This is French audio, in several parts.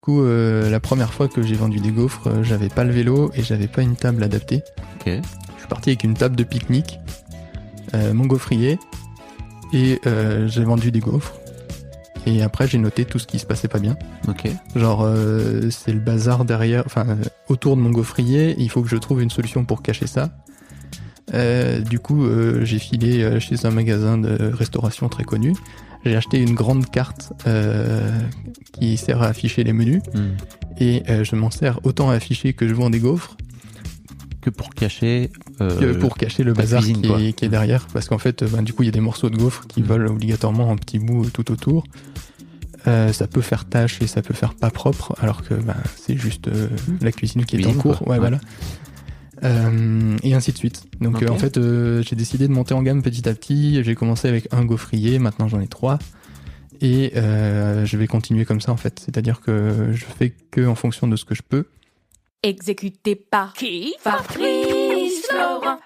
coup, la première fois que j'ai vendu des gaufres, j'avais pas le vélo et j'avais pas une table adaptée. Ok. Je suis parti avec une table de pique-nique, mon gaufrier, et j'ai vendu des gaufres. Et après, j'ai noté tout ce qui se passait pas bien. Ok. Genre, c'est le bazar derrière, autour de mon gaufrier, il faut que je trouve une solution pour cacher ça. Du coup, j'ai filé chez un magasin de restauration très connu. J'ai acheté une grande carte qui sert à afficher les menus. Et je m'en sers autant à afficher que je vends des gaufres Que pour cacher... que pour cacher le la bazar cuisine, qui est derrière. Parce qu'en fait, du coup, il y a des morceaux de gaufres qui volent obligatoirement en petits bouts tout autour. Ça peut faire tache et ça peut faire pas propre, alors que c'est juste la cuisine qui est en cours. Ouais. Voilà. Et ainsi de suite. Donc Okay. en fait, j'ai décidé de monter en gamme petit à petit. J'ai commencé avec un gaufrier, maintenant j'en ai 3. Et je vais continuer comme ça en fait. C'est-à-dire que je fais que en fonction de ce que je peux. Exécuté par qui? Fabrice Florent.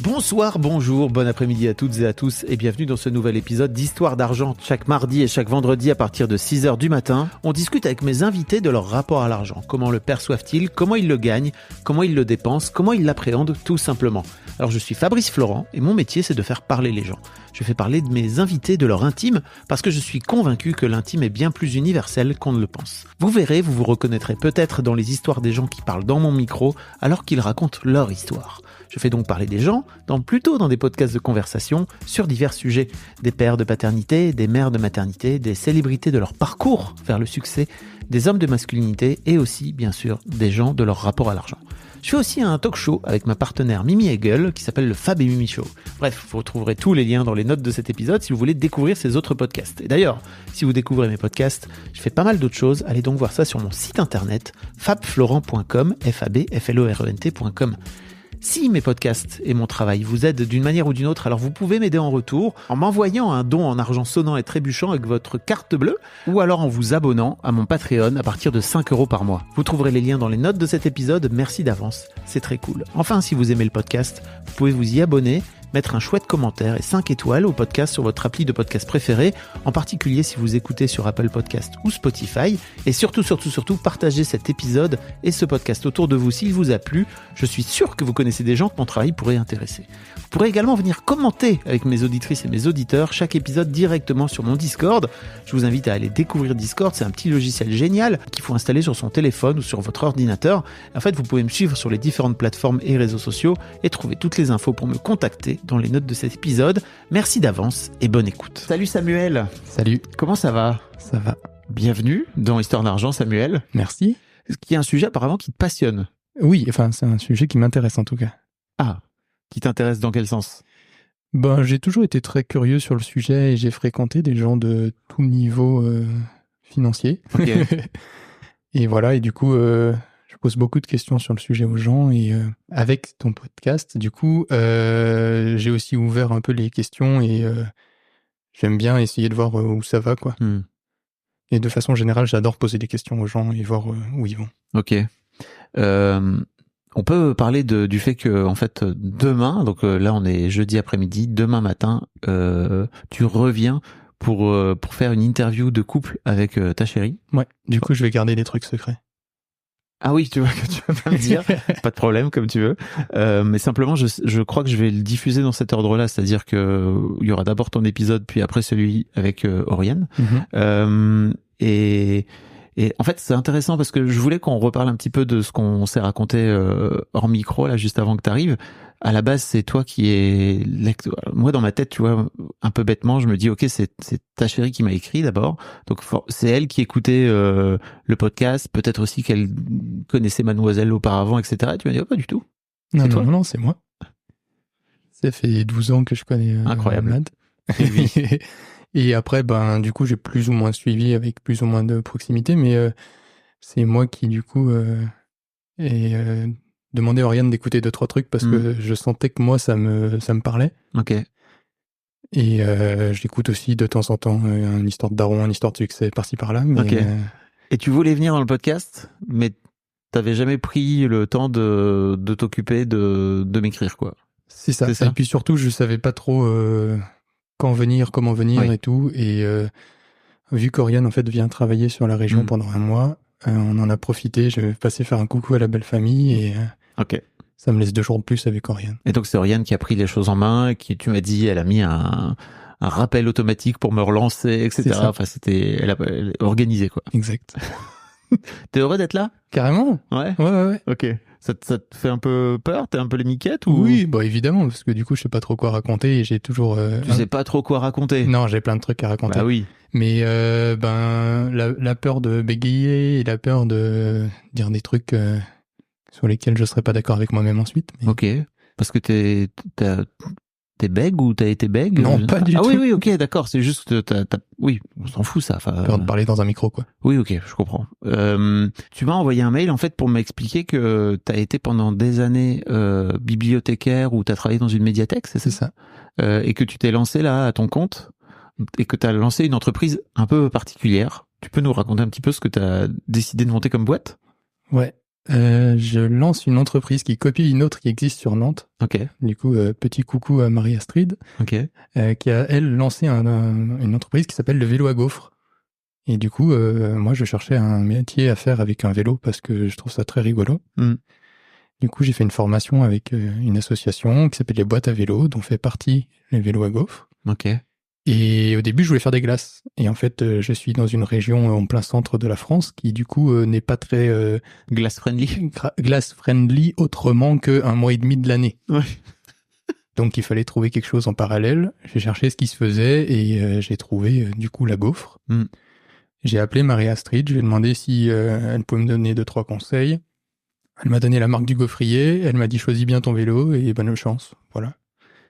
Bonsoir, bonjour, bon après-midi à toutes et à tous et bienvenue dans ce nouvel épisode d'Histoire d'argent. Chaque mardi et chaque vendredi à partir de 6h du matin, on discute avec mes invités de leur rapport à l'argent. Comment le perçoivent-ils? Comment ils le gagnent? Comment ils le dépensent? Comment ils l'appréhendent tout simplement? Alors je suis Fabrice Florent et mon métier c'est de faire parler les gens. Je fais parler de mes invités de leur intime parce que je suis convaincu que l'intime est bien plus universel qu'on ne le pense. Vous verrez, vous vous reconnaîtrez peut-être dans les histoires des gens qui parlent dans mon micro alors qu'ils racontent leur histoire. Je fais donc parler des gens, plutôt dans des podcasts de conversation sur divers sujets. Des pères de paternité, des mères de maternité, des célébrités de leur parcours vers le succès, des hommes de masculinité et aussi, bien sûr, des gens de leur rapport à l'argent. Je fais aussi un talk show avec ma partenaire Mimi Hegel qui s'appelle le Fab et Mimi Show. Bref, vous retrouverez tous les liens dans les notes de cet épisode si vous voulez découvrir ces autres podcasts. Et d'ailleurs, si vous découvrez mes podcasts, je fais pas mal d'autres choses. Allez donc voir ça sur mon site internet fabflorent.com, fabflorent.com. Si mes podcasts et mon travail vous aident d'une manière ou d'une autre, alors vous pouvez m'aider en retour en m'envoyant un don en argent sonnant et trébuchant avec votre carte bleue ou alors en vous abonnant à mon Patreon à partir de 5€ par mois. Vous trouverez les liens dans les notes de cet épisode, merci d'avance, c'est très cool. Enfin, si vous aimez le podcast, vous pouvez vous y abonner, mettre un chouette commentaire et 5 étoiles au podcast sur votre appli de podcast préféré, en particulier si vous écoutez sur Apple Podcast ou Spotify. Et surtout, partagez cet épisode et ce podcast autour de vous s'il vous a plu. Je suis sûr que vous connaissez des gens que mon travail pourrait intéresser. Vous pourrez également venir commenter avec mes auditrices et mes auditeurs chaque épisode directement sur mon Discord. Je vous invite à aller découvrir Discord, c'est un petit logiciel génial qu'il faut installer sur son téléphone ou sur votre ordinateur. En fait, vous pouvez me suivre sur les différentes plateformes et réseaux sociaux et trouver toutes les infos pour me contacter dans les notes de cet épisode. Merci d'avance et bonne écoute. Salut Samuel. Salut. Comment ça va? Ça va. Bienvenue dans Histoire d'argent, Samuel. Merci. Qui est un sujet apparemment qui te passionne. Oui, c'est un sujet qui m'intéresse en tout cas. Ah, qui t'intéresse dans quel sens? J'ai toujours été très curieux sur le sujet et j'ai fréquenté des gens de tout niveau financier. Okay. Et voilà, et du coup, je pose beaucoup de questions sur le sujet aux gens et avec ton podcast, du coup, j'ai aussi ouvert un peu les questions et j'aime bien essayer de voir où ça va, quoi. Et de façon générale, j'adore poser des questions aux gens et voir où ils vont. Ok. On peut parler du fait que, en fait, demain, donc là on est jeudi après-midi, demain matin, tu reviens pour faire une interview de couple avec ta chérie. Ouais, du coup, je vais garder des trucs secrets. Ah oui, tu vois que tu vas pas me dire, pas de problème, comme tu veux. Mais simplement, je crois que je vais le diffuser dans cet ordre-là, c'est-à-dire que il y aura d'abord ton épisode, puis après celui avec Oriane. Et en fait, c'est intéressant parce que je voulais qu'on reparle un petit peu de ce qu'on s'est raconté hors micro là, juste avant que t'arrives. À la base, c'est toi qui es moi dans ma tête, tu vois, un peu bêtement, je me dis ok, c'est ta chérie qui m'a écrit d'abord. Donc c'est elle qui écoutait le podcast, peut-être aussi qu'elle connaissait Mademoiselle auparavant, etc. Et tu m'as dit oh, pas du tout. Non, c'est moi. Ça fait 12 ans que je connais Incroyable. Mad. Et oui. Et après, du coup, j'ai plus ou moins suivi avec plus ou moins de proximité, mais c'est moi qui, du coup, ai demandé à Oriane d'écouter 2-3 trucs parce que je sentais que moi, ça me parlait. Ok. Et j'écoute aussi de temps en temps une histoire de daron, une histoire de succès par-ci par-là. Mais, ok. Et tu voulais venir dans le podcast, mais t'avais jamais pris le temps de t'occuper de m'écrire, quoi. C'est ça. Et puis surtout, je savais pas trop... quand venir, comment venir et tout. Et vu qu'Oriane en fait vient travailler sur la région pendant un mois, on en a profité. Je vais passer faire un coucou à la belle famille et Ok. ça me laisse 2 jours de plus avec Oriane. Et donc c'est Oriane qui a pris les choses en main, et qui, tu m'as dit, elle a mis un rappel automatique pour me relancer, etc. C'est ça. Enfin, elle a organisé, quoi. Exact. T'es heureux d'être là? Carrément. Ouais. Ouais. Ok. Ça te fait un peu peur? T'es un peu les miquettes ou? Oui, bah évidemment, parce que du coup, je sais pas trop quoi raconter et j'ai toujours. Tu sais pas trop quoi raconter? Non, j'ai plein de trucs à raconter. Bah oui. Mais la peur de bégayer et la peur de dire des trucs sur lesquels je serais pas d'accord avec moi-même ensuite. Mais... Ok. Parce que t'es bègue ou t'as été bègue? Non, pas du tout. Ah oui, ok, d'accord. C'est juste que oui, on s'en fout ça. Enfin, peur de parler dans un micro, quoi. Oui, ok, je comprends. Tu m'as envoyé un mail en fait pour m'expliquer que t'as été pendant des années bibliothécaire ou t'as travaillé dans une médiathèque, c'est ça? C'est ça. Et que tu t'es lancé là à ton compte et que t'as lancé une entreprise un peu particulière. Tu peux nous raconter un petit peu ce que t'as décidé de monter comme boîte? Ouais. Je lance une entreprise qui copie une autre qui existe sur Nantes. Ok. Du coup, petit coucou à Marie-Astrid, Ok. qui a, elle, lancé une entreprise qui s'appelle le vélo à gaufres. Et du coup, moi, je cherchais un métier à faire avec un vélo parce que je trouve ça très rigolo. Mm. Du coup, j'ai fait une formation avec une association qui s'appelle les boîtes à vélo, dont fait partie les vélos à gaufres. Ok. Et au début, je voulais faire des glaces. Et en fait, je suis dans une région en plein centre de la France qui, du coup, n'est pas très Glass friendly. glace friendly autrement qu'un mois et demi de l'année. Ouais. Donc, il fallait trouver quelque chose en parallèle. J'ai cherché ce qui se faisait et j'ai trouvé, du coup, la gaufre. Mm. J'ai appelé Marie-Astrid. Je lui ai demandé si elle pouvait me donner 2-3 conseils. Elle m'a donné la marque du gaufrier. Elle m'a dit, choisis bien ton vélo et bonne chance. Voilà.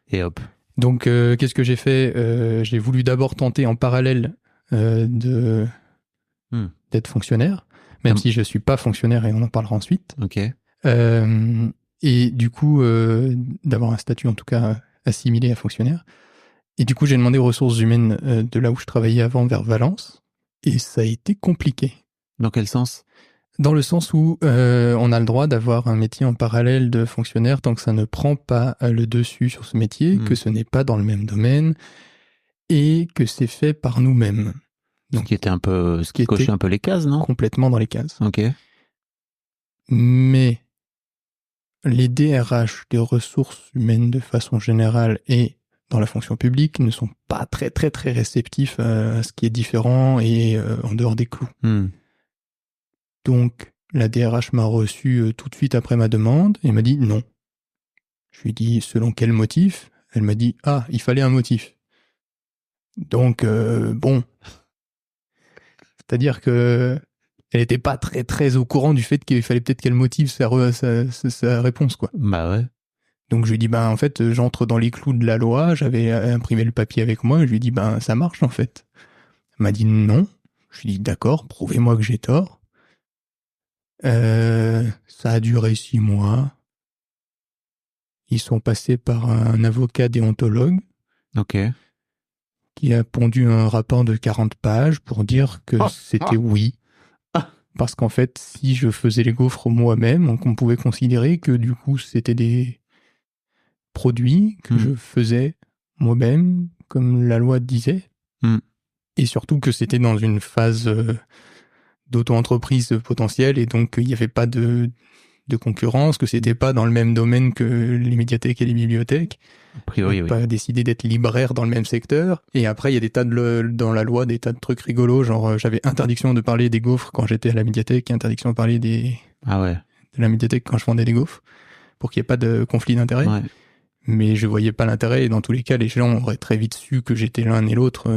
Et hop. Donc, qu'est-ce que j'ai fait? J'ai voulu d'abord tenter en parallèle d'être fonctionnaire, même si je suis pas fonctionnaire et on en parlera ensuite. Ok. Et du coup, d'avoir un statut en tout cas assimilé à fonctionnaire. Et du coup, j'ai demandé aux ressources humaines de là où je travaillais avant vers Valence. Et ça a été compliqué. Dans quel sens? Dans le sens où on a le droit d'avoir un métier en parallèle de fonctionnaire tant que ça ne prend pas le dessus sur ce métier, que ce n'est pas dans le même domaine et que c'est fait par nous-mêmes. Donc, qui était un peu, ce qui cochait un peu les cases, non? Complètement dans les cases. Ok. Mais les DRH des ressources humaines de façon générale et dans la fonction publique ne sont pas très très très réceptifs à ce qui est différent et en dehors des clous. Donc, la DRH m'a reçu tout de suite après ma demande et m'a dit non. Je lui ai dit selon quel motif? Elle m'a dit ah, il fallait un motif. Donc, bon. C'est-à-dire que elle était pas très très au courant du fait qu'il fallait peut-être qu'elle motive sa réponse, quoi. Bah ouais. Donc je lui ai dit, ben en fait, j'entre dans les clous de la loi, j'avais imprimé le papier avec moi, et je lui ai dit, ben ça marche en fait. Elle m'a dit non. Je lui ai dit, d'accord, prouvez-moi que j'ai tort. Ça a duré 6 mois. Ils sont passés par un avocat déontologue. Ok. Qui a pondu un rapport de 40 pages pour dire que c'était oui. Parce qu'en fait, si je faisais les gaufres moi-même, on pouvait considérer que du coup, c'était des produits que je faisais moi-même, comme la loi disait. Et surtout que c'était dans une phase d'auto-entreprise potentielle et donc il n'y avait pas de concurrence, que c'était pas dans le même domaine que les médiathèques et les bibliothèques. A priori, oui. Pas décidé d'être libraire dans le même secteur. Et après, il y a des tas dans la loi, des tas de trucs rigolos, genre j'avais interdiction de parler des gaufres quand j'étais à la médiathèque, interdiction de parler de la médiathèque quand je vendais des gaufres, pour qu'il n'y ait pas de conflit d'intérêt. Ouais. Mais je voyais pas l'intérêt et dans tous les cas, les gens auraient très vite su que j'étais l'un et l'autre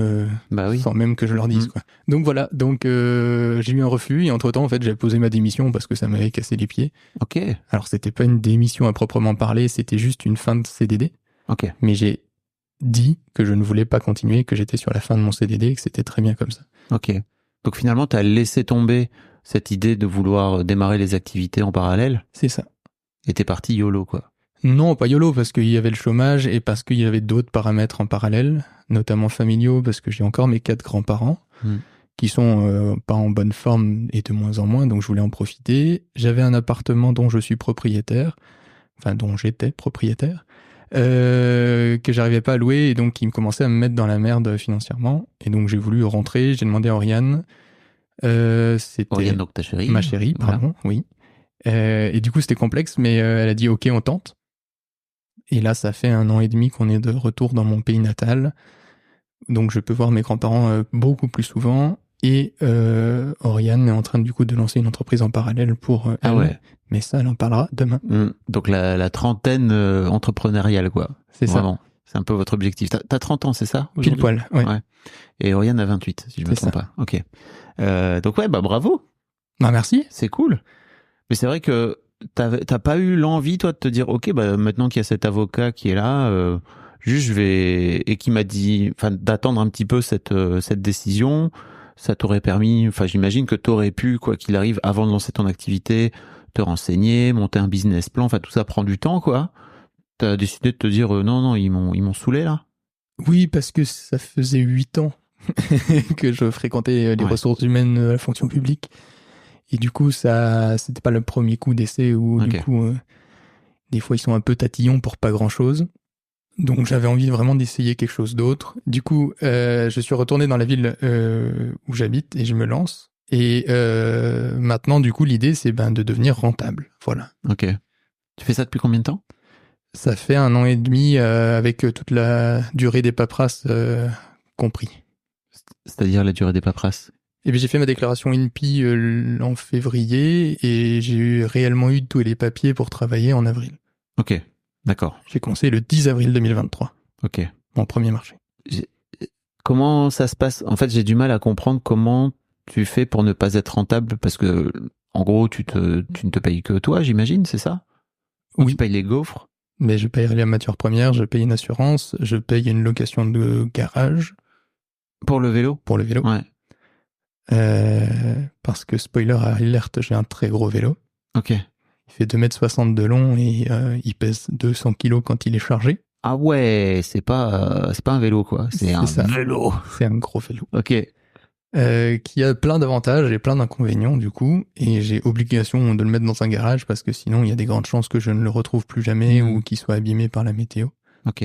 sans même que je leur dise. Quoi. Donc voilà, j'ai eu un refus et entre-temps, en fait, j'avais posé ma démission parce que ça m'avait cassé les pieds. Ok. Alors c'était pas une démission à proprement parler, c'était juste une fin de CDD. Ok. Mais j'ai dit que je ne voulais pas continuer, que j'étais sur la fin de mon CDD et que c'était très bien comme ça. Ok. Donc finalement, t'as laissé tomber cette idée de vouloir démarrer les activités en parallèle. C'est ça. Et t'es parti YOLO, quoi. Non, pas YOLO, parce qu'il y avait le chômage et parce qu'il y avait d'autres paramètres en parallèle, notamment familiaux, parce que j'ai encore mes 4 grands-parents qui sont pas en bonne forme et de moins en moins, donc je voulais en profiter. J'avais un appartement dont je suis propriétaire, enfin dont j'étais propriétaire, que j'arrivais pas à louer et donc il me commençait à me mettre dans la merde financièrement. Et donc j'ai voulu rentrer, j'ai demandé à Oriane. C'était Oriane, donc ta chérie. ma chérie, pardon, oui. Et du coup c'était complexe, mais elle a dit ok, on tente. Et là ça fait 1 an et demi qu'on est de retour dans mon pays natal. Donc je peux voir mes grands-parents beaucoup plus souvent. Et Oriane est en train du coup de lancer une entreprise en parallèle pour elle. Ah ouais. Mais ça, elle en parlera demain. Donc la trentaine entrepreneuriale, quoi. C'est Vraiment. ça. C'est un peu votre objectif. T'as 30 ans, c'est ça? Pile poil, ouais. Et Oriane a 28, si je me C'est trompe pas. Ok. Donc ouais, bah bravo. Bah merci. C'est cool. Mais c'est vrai que t'as pas eu l'envie, toi, de te dire, ok, bah maintenant qu'il y a cet avocat qui est là, juste je vais, et qui m'a dit, enfin, d'attendre un petit peu cette décision, ça t'aurait permis, enfin, j'imagine que t'aurais pu, quoi qu'il arrive, avant de lancer ton activité, te renseigner, monter un business plan, enfin, tout ça prend du temps, quoi. T'as décidé de te dire, non, ils m'ont saoulé, là? Oui, parce que ça faisait 8 ans que je fréquentais les ressources humaines, la fonction publique. Et du coup, ça, c'était pas le premier coup d'essai où, du coup, des fois, ils sont un peu tatillons pour pas grand chose. Donc, j'avais envie vraiment d'essayer quelque chose d'autre. Du coup, je suis retourné dans la ville où j'habite et je me lance. Et maintenant, du coup, l'idée, c'est de devenir rentable. Voilà. Ok. Tu fais ça depuis combien de temps? Ça fait 1 an et demi avec toute la durée des paperasses compris. C'est-à-dire la durée des paperasses? Et puis j'ai fait ma déclaration INPI en février et j'ai réellement eu tous les papiers pour travailler en avril. Ok, d'accord. J'ai commencé le 10 avril 2023. Ok. Mon premier marché. Comment ça se passe? En fait, j'ai du mal à comprendre comment tu fais pour ne pas être rentable parce que, en gros, tu ne te payes que toi, j'imagine, c'est ça? Ou oui. Tu payes les gaufres? Mais je paye la matière première, je paye une assurance, je paye une location de garage. Pour le vélo? Pour le vélo. Ouais. Parce que, spoiler alerte, j'ai un très gros vélo. Ok. Il fait 2,60 m de long et il pèse 200 kg quand il est chargé. Ah ouais, c'est pas un vélo, quoi. C'est un vélo. C'est un gros vélo. Ok. Qui a plein d'avantages et plein d'inconvénients, du coup. Et j'ai obligation de le mettre dans un garage parce que sinon, il y a des grandes chances que je ne le retrouve plus jamais ou qu'il soit abîmé par la météo. Ok.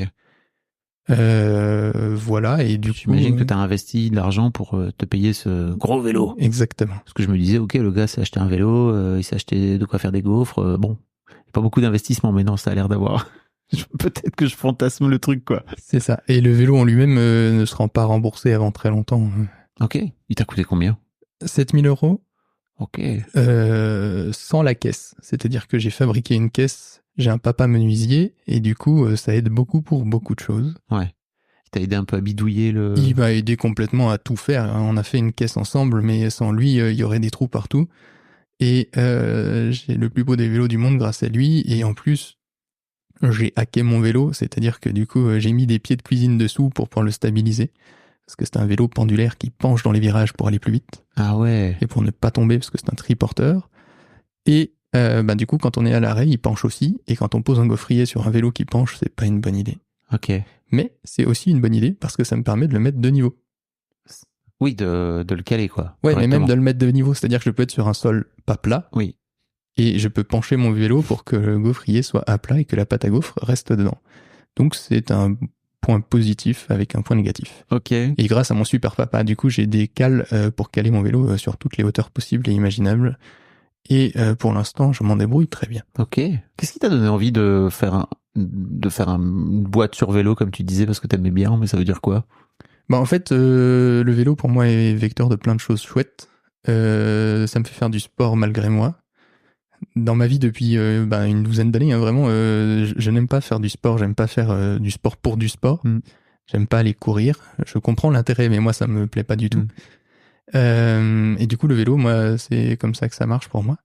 Voilà, et du coup... J'imagine que tu as investi de l'argent pour te payer ce gros vélo. Exactement. Parce que je me disais, ok, le gars s'est acheté un vélo, il s'est acheté de quoi faire des gaufres, bon, il n'y a pas beaucoup d'investissement, mais non, ça a l'air d'avoir... Peut-être que je fantasme le truc, quoi. C'est ça. Et le vélo en lui-même ne sera pas remboursé avant très longtemps. Ok. Il t'a coûté combien? 7 000 €. Ok. Sans la caisse. C'est-à-dire que j'ai fabriqué une caisse. J'ai un papa menuisier et du coup, ça aide beaucoup pour beaucoup de choses. Ouais. Il t'a aidé un peu à bidouiller le... Il m'a aidé complètement à tout faire. On a fait une caisse ensemble, mais sans lui, il y aurait des trous partout. Et j'ai le plus beau des vélos du monde grâce à lui. Et en plus, j'ai hacké mon vélo. C'est-à-dire que du coup, j'ai mis des pieds de cuisine dessous pour pouvoir le stabiliser. Parce que c'est un vélo pendulaire qui penche dans les virages pour aller plus vite. Ah ouais. Et pour ne pas tomber, parce que c'est un triporteur. Et du coup, quand on est à l'arrêt, il penche aussi. Et quand on pose un gaufrier sur un vélo qui penche, c'est pas une bonne idée. Ok. Mais c'est aussi une bonne idée parce que ça me permet de le mettre de niveau. Oui, de le caler, quoi. Ouais, mais même de le mettre de niveau. C'est-à-dire que je peux être sur un sol pas plat. Oui. Et je peux pencher mon vélo pour que le gaufrier soit à plat et que la pâte à gaufre reste dedans. Donc c'est un point positif avec un point négatif. Ok. Et grâce à mon super papa, du coup, j'ai des cales pour caler mon vélo sur toutes les hauteurs possibles et imaginables. Et pour l'instant, je m'en débrouille très bien. Ok. Qu'est-ce qui t'a donné envie de faire une boîte sur vélo, comme tu disais, parce que t'aimais bien, mais ça veut dire quoi? En fait, le vélo, pour moi, est vecteur de plein de choses chouettes. Ça me fait faire du sport malgré moi. Dans ma vie, depuis une douzaine d'années, vraiment, je n'aime pas faire du sport. J'aime pas faire du sport pour du sport. J'aime pas aller courir. Je comprends l'intérêt, mais moi, ça me plaît pas du tout. Et du coup, le vélo, moi, c'est comme ça que ça marche pour moi.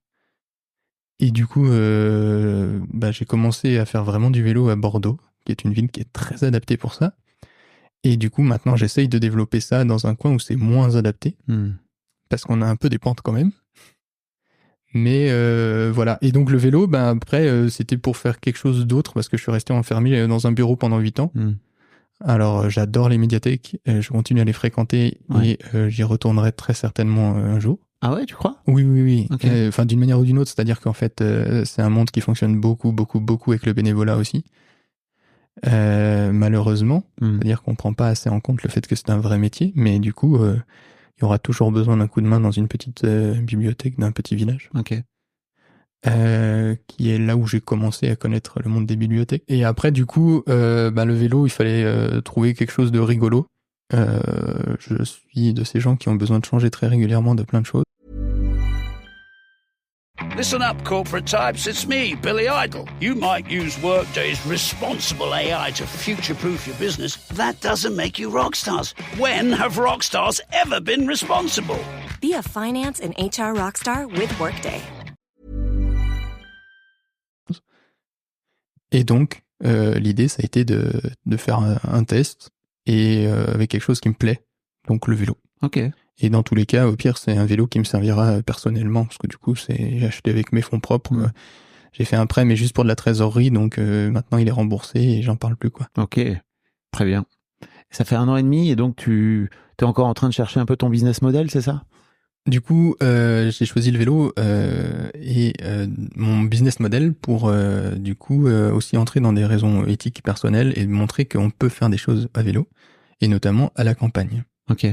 Et du coup, j'ai commencé à faire vraiment du vélo à Bordeaux, qui est une ville qui est très adaptée pour ça. Et du coup, maintenant, j'essaye de développer ça dans un coin où c'est moins adapté, parce qu'on a un peu des pentes quand même. Mais voilà. Et donc le vélo, après, c'était pour faire quelque chose d'autre, parce que je suis resté enfermé dans un bureau pendant 8 ans. Alors, j'adore les médiathèques, je continue à les fréquenter, et j'y retournerai très certainement un jour. Ah ouais, tu crois? Oui. Okay. D'une manière ou d'une autre, c'est-à-dire qu'en fait, c'est un monde qui fonctionne beaucoup avec le bénévolat aussi. Malheureusement, c'est-à-dire qu'on prend pas assez en compte le fait que c'est un vrai métier, mais du coup, il y aura toujours besoin d'un coup de main dans une petite bibliothèque d'un petit village. Ok. Qui est là où j'ai commencé à connaître le monde des bibliothèques. Et après, du coup, le vélo, il fallait trouver quelque chose de rigolo. Je suis de ces gens qui ont besoin de changer très régulièrement de plein de choses. Listen up, corporate types. It's me, Billy Idol. You might use Workday's responsible AI to future-proof your business. That doesn't make you rock stars. When have rock stars ever been responsible? Be a finance and HR rockstar with Workday. Et donc, l'idée, ça a été de faire un test et avec quelque chose qui me plaît, donc le vélo. Ok. Et dans tous les cas, au pire, c'est un vélo qui me servira personnellement, parce que du coup, j'ai acheté avec mes fonds propres. J'ai fait un prêt, mais juste pour de la trésorerie, donc maintenant il est remboursé et j'en parle plus, quoi. Ok, très bien. Ça fait 1 an et demi, et donc tu es encore en train de chercher un peu ton business model, c'est ça ? Du coup, j'ai choisi le vélo et mon business model pour du coup aussi entrer dans des raisons éthiques personnelles et montrer qu'on peut faire des choses à vélo, et notamment à la campagne. Ok.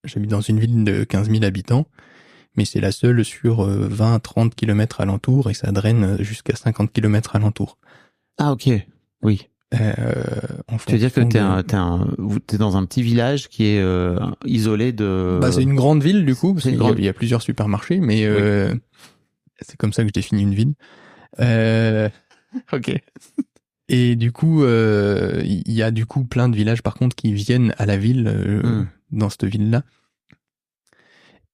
J'habite dans une ville de 15 000 habitants, mais c'est la seule sur 20-30 km alentour et ça draine jusqu'à 50 km alentour. Ah ok, oui. Tu veux dire que t'es dans un petit village qui est isolé de... c'est une grande ville du coup, parce qu'il y a plusieurs supermarchés, mais c'est comme ça que je définis une ville. Ok. Et du coup, il y a du coup plein de villages par contre qui viennent à la ville, dans cette ville-là.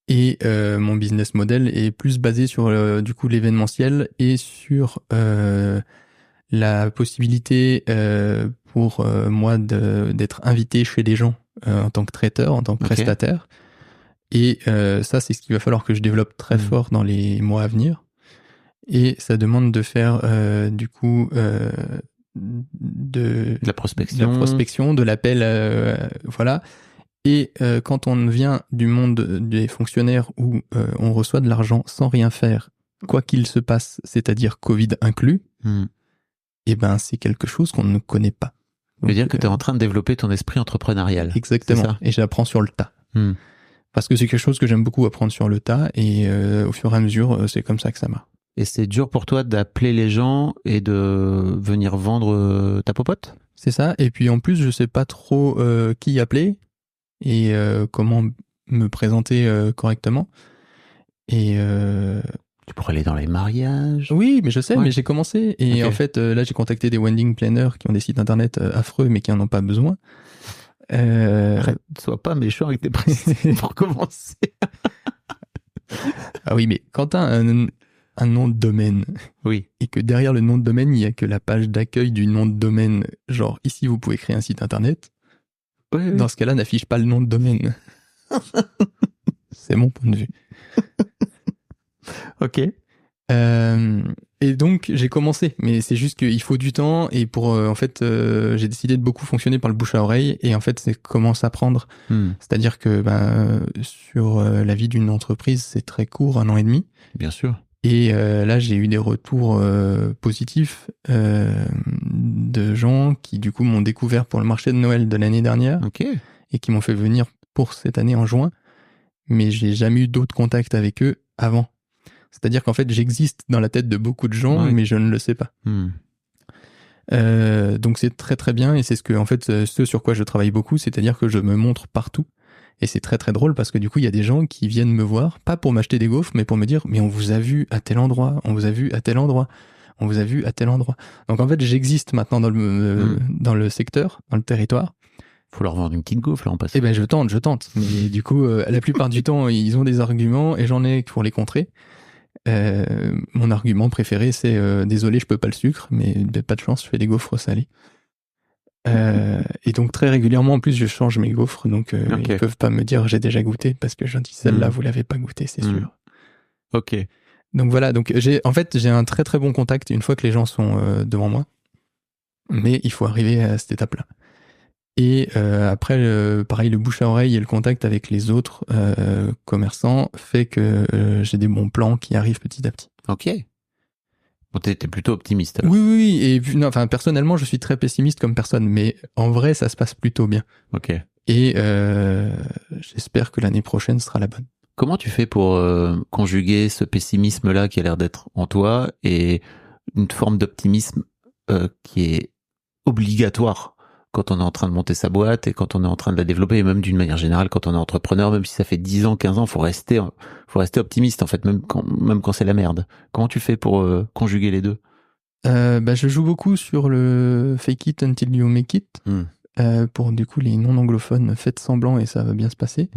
Et mon business model est plus basé sur du coup l'événementiel et sur la possibilité pour moi d'être invité chez des gens en tant que traiteur, en tant que prestataire. Et ça, c'est ce qu'il va falloir que je développe très fort dans les mois à venir. Et ça demande de faire du coup de la prospection, de l'appel, voilà. Et quand on vient du monde des fonctionnaires où on reçoit de l'argent sans rien faire, quoi qu'il se passe, c'est-à-dire Covid inclus, et c'est quelque chose qu'on ne connaît pas. Donc, dire que tu es en train de développer ton esprit entrepreneurial. Exactement. Et j'apprends sur le tas. Parce que c'est quelque chose que j'aime beaucoup apprendre sur le tas, et au fur et à mesure, c'est comme ça que ça marche. Et c'est dur pour toi d'appeler les gens et de venir vendre ta popote ? C'est ça. Et puis en plus, je sais pas trop qui appeler et comment me présenter correctement. Et tu pourrais aller dans les mariages. Oui, mais je sais, mais j'ai commencé. Et en fait, là, j'ai contacté des wedding planners qui ont des sites internet affreux, mais qui en ont pas besoin. Arrête, sois pas méchant avec tes précisions pour commencer. Ah oui, mais quand t'as un nom de domaine, et que derrière le nom de domaine, il y a que la page d'accueil du nom de domaine, genre ici vous pouvez créer un site internet, dans ce cas-là, n'affiche pas le nom de domaine. C'est mon point de vue. Ok. Et donc j'ai commencé, mais c'est juste qu'il faut du temps, et pour en fait j'ai décidé de beaucoup fonctionner par le bouche à oreille, et en fait c'est comment s'apprendre. C'est-à-dire que sur la vie d'une entreprise, c'est très court, 1 an et demi. Bien sûr. Et là, j'ai eu des retours positifs de gens qui, du coup, m'ont découvert pour le marché de Noël de l'année dernière, et qui m'ont fait venir pour cette année en juin, mais j'ai jamais eu d'autres contacts avec eux avant. C'est-à-dire qu'en fait, j'existe dans la tête de beaucoup de gens, mais je ne le sais pas. Donc c'est très très bien, et c'est en fait, ce sur quoi je travaille beaucoup, c'est-à-dire que je me montre partout. Et c'est très très drôle parce que du coup, il y a des gens qui viennent me voir, pas pour m'acheter des gaufres, mais pour me dire, mais on vous a vu à tel endroit, on vous a vu à tel endroit, on vous a vu à tel endroit. Donc en fait, j'existe maintenant dans le secteur, dans le territoire. Faut leur vendre une petite gaufre là en passant. Eh ben je tente. Mais du coup, la plupart du temps, ils ont des arguments et j'en ai pour les contrer. Mon argument préféré, c'est désolé, je peux pas le sucre, mais pas de chance, je fais des gaufres salées. Et donc très régulièrement, en plus, je change mes gaufres, donc ils peuvent pas me dire j'ai déjà goûté, parce que je dis celle-là, vous l'avez pas goûté, c'est sûr. Ok. Donc voilà, donc j'ai un très très bon contact une fois que les gens sont devant moi, mais il faut arriver à cette étape-là. Et après, pareil, le bouche à oreille et le contact avec les autres commerçants fait que j'ai des bons plans qui arrivent petit à petit. Ok. T'es plutôt optimiste. Alors. Oui. Et personnellement, je suis très pessimiste comme personne, mais en vrai, ça se passe plutôt bien. Ok. Et j'espère que l'année prochaine sera la bonne. Comment tu fais pour conjuguer ce pessimisme-là qui a l'air d'être en toi et une forme d'optimisme qui est obligatoire quand on est en train de monter sa boîte et quand on est en train de la développer, et même d'une manière générale quand on est entrepreneur, même si ça fait 10 ans, 15 ans, faut rester optimiste en fait, même quand c'est la merde. Comment tu fais pour conjuguer les deux? Je joue beaucoup sur le fake it until you make it. Pour du coup les non-anglophones, faites semblant et ça va bien se passer.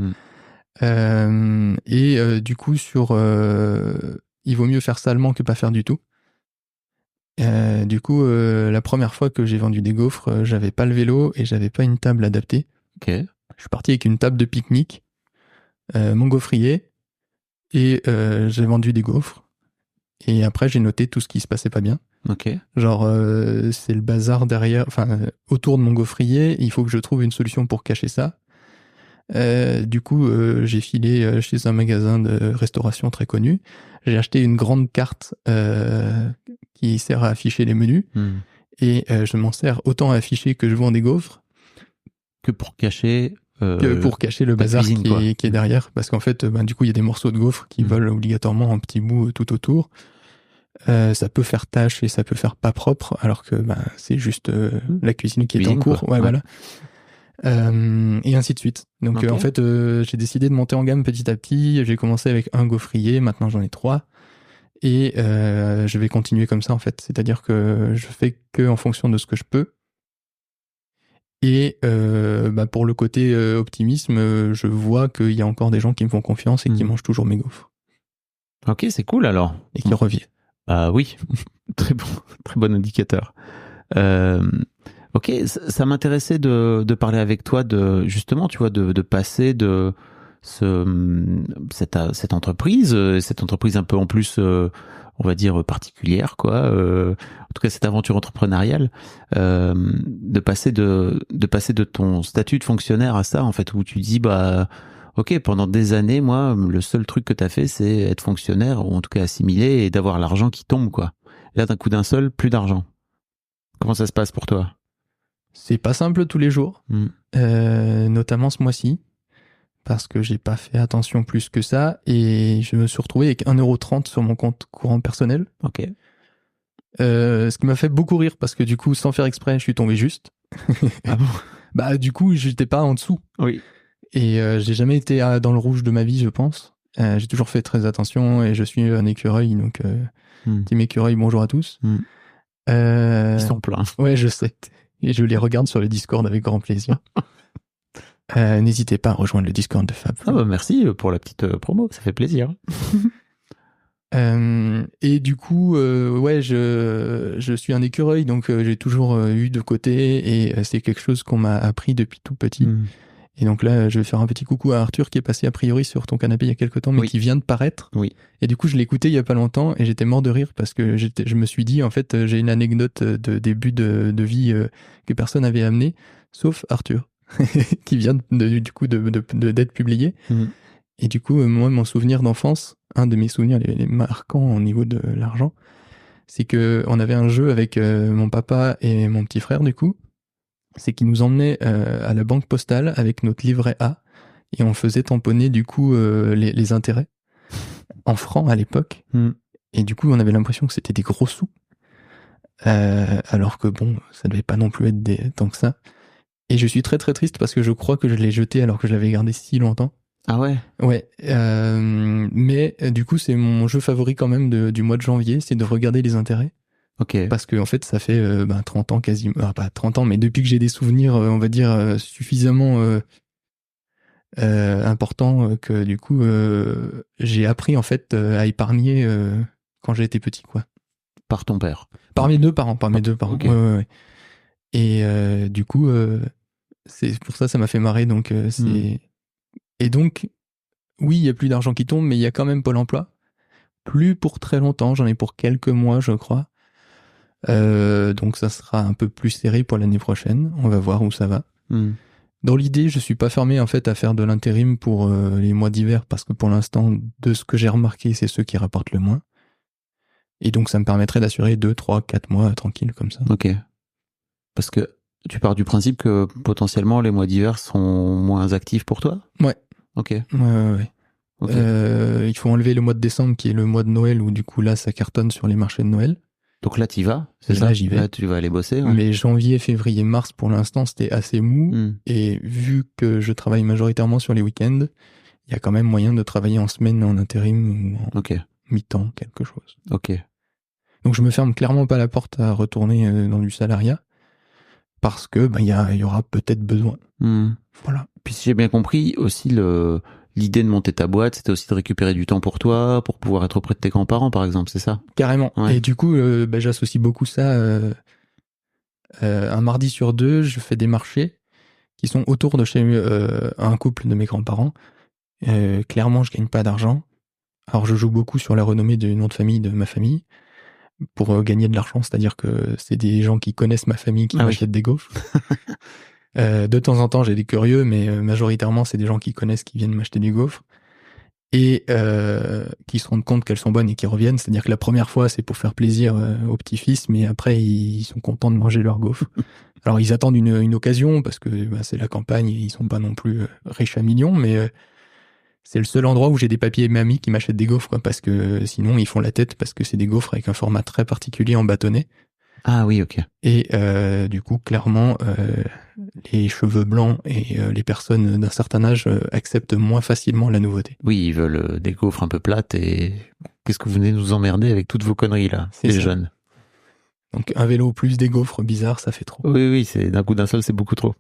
Du coup sur il vaut mieux faire salement que pas faire du tout. La première fois que j'ai vendu des gaufres, j'avais pas le vélo et j'avais pas une table adaptée. Ok. Je suis parti avec une table de pique-nique, mon gaufrier, et j'ai vendu des gaufres. Et après, j'ai noté tout ce qui se passait pas bien. Ok. Genre, c'est le bazar derrière, autour de mon gaufrier, il faut que je trouve une solution pour cacher ça. J'ai filé chez un magasin de restauration très connu. J'ai acheté une grande carte qui sert à afficher les menus. Et je m'en sers autant à afficher que je vends des gaufres. Que pour cacher... le bazar cuisine, qui est derrière. Parce qu'en fait, du coup, il y a des morceaux de gaufres qui volent obligatoirement en petits bouts tout autour. Ça peut faire tâche et ça peut faire pas propre, alors que c'est juste la cuisine qui est en cours. Ouais. Voilà. Et ainsi de suite. Donc en fait, j'ai décidé de monter en gamme petit à petit. J'ai commencé avec un gaufrier, maintenant j'en ai 3. Et je vais continuer comme ça en fait. C'est-à-dire que je fais que en fonction de ce que je peux. Et pour le côté optimisme, je vois qu'il y a encore des gens qui me font confiance et qui mangent toujours mes gaufres. Ok, c'est cool alors. Et qui reviennent. Oui, très bon indicateur. Ok, ça m'intéressait de parler avec toi de justement, tu vois, de passer de cette entreprise un peu en plus, on va dire particulière, quoi. En tout cas, cette aventure entrepreneuriale, de passer de ton statut de fonctionnaire à ça, en fait, où tu dis ok, pendant des années, moi, le seul truc que t'as fait, c'est être fonctionnaire, ou en tout cas assimilé, et d'avoir l'argent qui tombe, quoi. Et là, d'un coup d'un seul, plus d'argent. Comment ça se passe pour toi? C'est pas simple tous les jours, notamment ce mois-ci, parce que j'ai pas fait attention plus que ça, et je me suis retrouvé avec 1,30€ sur mon compte courant personnel. Ok. Ce qui m'a fait beaucoup rire, parce que du coup, sans faire exprès, je suis tombé juste. Ah bon? Du coup, j'étais pas en dessous. Oui. Et j'ai jamais été dans le rouge de ma vie, je pense. J'ai toujours fait très attention, et je suis un écureuil, donc team écureuil, bonjour à tous. Ils sont pleins. Ouais, je sais. Et je les regarde sur le Discord avec grand plaisir. N'hésitez pas à rejoindre le Discord de Fab. Merci pour la petite promo, ça fait plaisir. Et du coup, je suis un écureuil, donc j'ai toujours eu de côté, et c'est quelque chose qu'on m'a appris depuis tout petit. Et donc là, je vais faire un petit coucou à Arthur qui est passé a priori sur ton canapé il y a quelques temps, mais qui vient de paraître. Oui. Et du coup, je l'ai écouté il y a pas longtemps et j'étais mort de rire parce que je me suis dit, en fait, j'ai une anecdote de début de vie que personne n'avait amenée, sauf Arthur, qui vient d'être publié. Et du coup, moi, mon souvenir d'enfance, un de mes souvenirs les marquants au niveau de l'argent, c'est que on avait un jeu avec mon papa et mon petit frère, du coup. C'est qu'ils nous emmenaient à la banque postale avec notre livret A et on faisait tamponner du coup les intérêts en francs à l'époque. Et du coup, on avait l'impression que c'était des gros sous. Alors que bon, ça devait pas non plus être tant que ça. Et je suis très très triste parce que je crois que je l'ai jeté alors que je l'avais gardé si longtemps. Ah ouais? Ouais. Mais du coup, c'est mon jeu favori quand même du mois de janvier, c'est de regarder les intérêts. Ok. Parce que en fait, ça fait 30 ans quasiment, pas 30 ans, mais depuis que j'ai des souvenirs, on va dire, suffisamment importants que du coup, j'ai appris en fait à épargner quand j'ai été petit, quoi. Par ton père? Par mes deux parents, Okay. Ouais. Et du coup, c'est pour ça m'a fait marrer, donc c'est... Et donc, oui, il y a plus d'argent qui tombe, mais il y a quand même Pôle emploi. Plus pour très longtemps, j'en ai pour quelques mois, je crois. Donc ça sera un peu plus serré pour l'année prochaine. On va voir où ça va. Dans l'idée, je suis pas fermé en fait à faire de l'intérim pour les mois d'hiver parce que pour l'instant, de ce que j'ai remarqué, c'est ceux qui rapportent le moins. Et donc ça me permettrait d'assurer 2, 3, 4 mois tranquille comme ça. Ok. Parce que tu pars du principe que potentiellement les mois d'hiver sont moins actifs pour toi ? Ouais. Ok. Ouais. Ok. Il faut enlever le mois de décembre qui est le mois de Noël où du coup là ça cartonne sur les marchés de Noël. Donc là t'y vas, c'est Là, ça ? j'y vais. Là tu vas aller bosser. Ouais. Mais janvier, février, mars pour l'instant c'était assez mou. Et vu que je travaille majoritairement sur les week-ends, il y a quand même moyen de travailler en semaine en intérim ou en Ok. mi-temps, quelque chose. Ok. Donc je me ferme clairement pas la porte à retourner dans du salariat parce que il y aura peut-être besoin. Voilà. Puis si j'ai bien compris, aussi l'idée de monter ta boîte, c'était aussi de récupérer du temps pour toi, pour pouvoir être auprès de tes grands-parents, par exemple, c'est ça ? Carrément. Ouais. Et du coup, j'associe beaucoup ça. Un mardi sur 2, je fais des marchés qui sont autour de chez un couple de mes grands-parents. Clairement, je gagne pas d'argent. Alors, je joue beaucoup sur la renommée du nom de famille de ma famille pour gagner de l'argent. C'est-à-dire que c'est des gens qui connaissent ma famille qui m'achètent des gaufres. De temps en temps, j'ai des curieux, mais majoritairement, c'est des gens qui connaissent qui viennent m'acheter des gaufres et qui se rendent compte qu'elles sont bonnes et qui reviennent. C'est-à-dire que la première fois, c'est pour faire plaisir au petit-fils, mais après, ils sont contents de manger leurs gaufres. Alors, ils attendent une occasion parce que c'est la campagne et ils sont pas non plus riches à millions, mais c'est le seul endroit où j'ai des papiers mamies qui m'achètent des gaufres, quoi, parce que sinon, ils font la tête parce que c'est des gaufres avec un format très particulier en bâtonnet. Ah oui, ok. Et du coup, clairement, les cheveux blancs et les personnes d'un certain âge acceptent moins facilement la nouveauté. Oui, ils veulent des gaufres un peu plates et qu'est-ce que vous venez nous emmerder avec toutes vos conneries là, les jeunes. Donc un vélo plus des gaufres bizarres, ça fait trop. Oui, c'est d'un coup d'un seul, c'est beaucoup trop.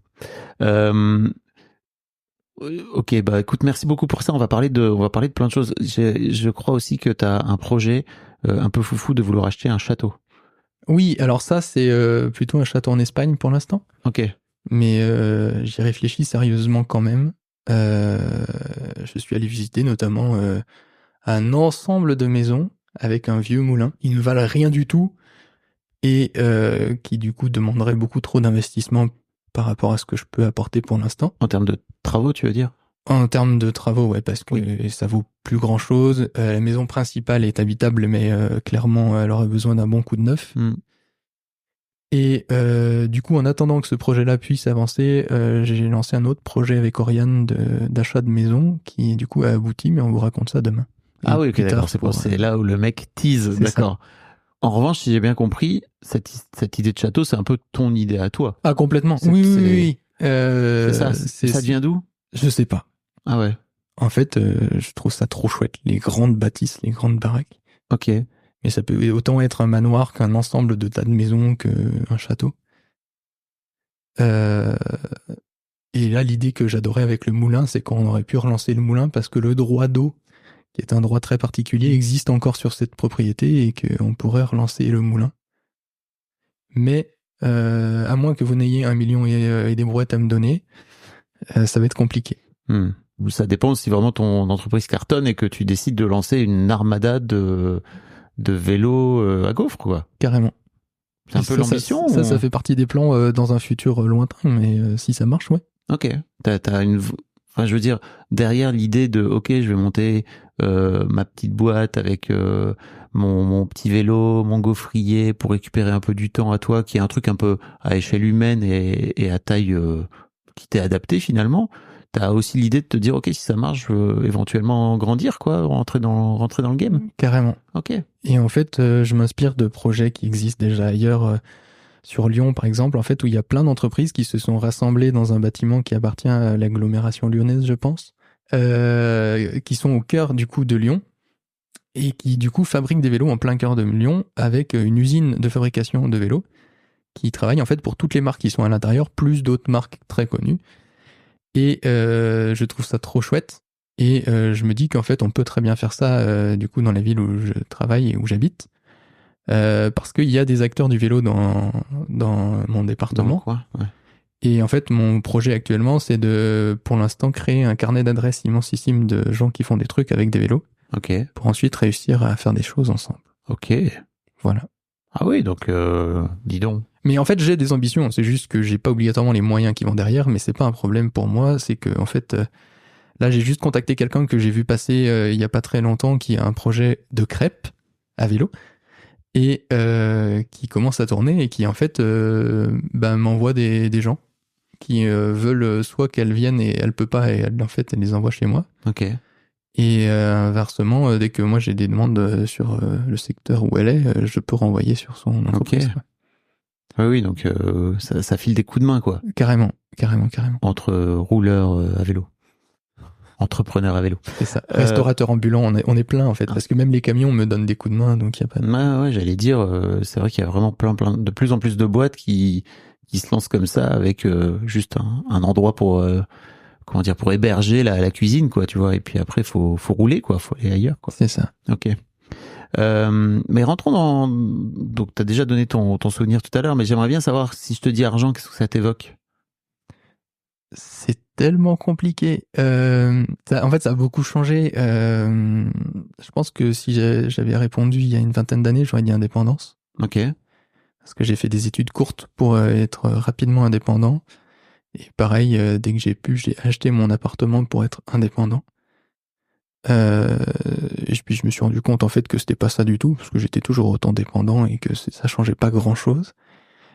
Ok, écoute, merci beaucoup pour ça. On va parler de plein de choses. Je crois aussi que tu as un projet un peu foufou de vouloir acheter un château. Oui, alors ça, c'est plutôt un château en Espagne pour l'instant. Ok. Mais j'y réfléchis sérieusement quand même. Je suis allé visiter notamment un ensemble de maisons avec un vieux moulin. Ils ne valent rien du tout et qui du coup demanderait beaucoup trop d'investissement par rapport à ce que je peux apporter pour l'instant. En termes de travaux, tu veux dire ? En termes de travaux, ouais, parce que ça vaut plus grand chose. La maison principale est habitable, mais clairement, elle aurait besoin d'un bon coup de neuf. Et du coup, en attendant que ce projet-là puisse avancer, j'ai lancé un autre projet avec Oriane d'achat de maison qui, du coup, a abouti, mais on vous raconte ça demain. Ah oui, ok, d'accord. C'est là où le mec tease, d'accord. Ça. En revanche, si j'ai bien compris, cette idée de château, c'est un peu ton idée à toi. Ah, complètement. Oui. C'est ça. Ça vient d'où ? Je sais pas. Ah ouais. En fait, je trouve ça trop chouette. Les grandes bâtisses, les grandes baraques. Ok. Mais ça peut autant être un manoir qu'un ensemble de tas de maisons qu'un château. Et là, l'idée que j'adorais avec le moulin, c'est qu'on aurait pu relancer le moulin parce que le droit d'eau, qui est un droit très particulier, existe encore sur cette propriété et qu'on pourrait relancer le moulin. Mais à moins que vous n'ayez 1 million et des brouettes à me donner, ça va être compliqué. Ça dépend si vraiment ton entreprise cartonne et que tu décides de lancer une armada de vélos à gaufres, quoi. Carrément. C'est un peu l'ambition. Ça fait partie des plans dans un futur lointain, mais si ça marche, ouais. Ok. Enfin, je veux dire, derrière l'idée de, ok, je vais monter ma petite boîte avec mon petit vélo, mon gaufrier pour récupérer un peu du temps à toi, qui est un truc un peu à échelle humaine et à taille qui t'est adapté finalement. T'as aussi l'idée de te dire, ok, si ça marche, je veux éventuellement grandir, quoi, rentrer dans le game. Carrément. Ok. Et en fait, je m'inspire de projets qui existent déjà ailleurs, sur Lyon par exemple, en fait, où il y a plein d'entreprises qui se sont rassemblées dans un bâtiment qui appartient à l'agglomération lyonnaise, je pense, qui sont au cœur du coup de Lyon et qui du coup fabriquent des vélos en plein cœur de Lyon avec une usine de fabrication de vélos qui travaille en fait pour toutes les marques qui sont à l'intérieur, plus d'autres marques très connues. Et je trouve ça trop chouette. Et je me dis qu'en fait, on peut très bien faire ça du coup dans la ville où je travaille et où j'habite. Parce qu'il y a des acteurs du vélo dans mon département. Dans le coin, ouais. Et en fait, mon projet actuellement, c'est de, pour l'instant, créer un carnet d'adresses immensissime de gens qui font des trucs avec des vélos. Ok. Pour ensuite réussir à faire des choses ensemble. Ok. Voilà. Ah oui, donc dis donc. Mais en fait, j'ai des ambitions. C'est juste que j'ai pas obligatoirement les moyens qui vont derrière, mais c'est pas un problème pour moi. C'est que, en fait, là, j'ai juste contacté quelqu'un que j'ai vu passer il y a pas très longtemps qui a un projet de crêpes à vélo. et qui commence à tourner et qui en fait m'envoie des gens qui veulent soit qu'elle vienne et elle peut pas et elle, en fait elle les envoie chez moi. Ok. Et inversement, dès que moi j'ai des demandes sur le secteur où elle est, je peux renvoyer sur son entreprise. Ok. Oui, donc ça file des coups de main, quoi. Carrément. Entre rouleurs à vélo. Entrepreneurs à vélo. C'est ça. Restaurateur ambulant, on est plein en fait, parce que même les camions me donnent des coups de main, donc il y a pas de... Ouais, j'allais dire, c'est vrai qu'il y a vraiment plein, de plus en plus de boîtes qui se lancent comme ça avec juste un endroit pour pour héberger la cuisine, quoi, tu vois. Et puis après, faut rouler, quoi, faut aller ailleurs, quoi. C'est ça. Ok. Mais rentrons donc t'as déjà donné ton souvenir tout à l'heure, mais j'aimerais bien savoir, si je te dis argent, qu'est-ce que ça t'évoque? C'est tellement compliqué. En fait, ça a beaucoup changé. Je pense que si j'avais répondu il y a une vingtaine d'années, j'aurais dit indépendance. Ok. Parce que j'ai fait des études courtes pour être rapidement indépendant. Et pareil, dès que j'ai pu, j'ai acheté mon appartement pour être indépendant. Et puis je me suis rendu compte en fait que c'était pas ça du tout, parce que j'étais toujours autant dépendant et que ça changeait pas grand chose.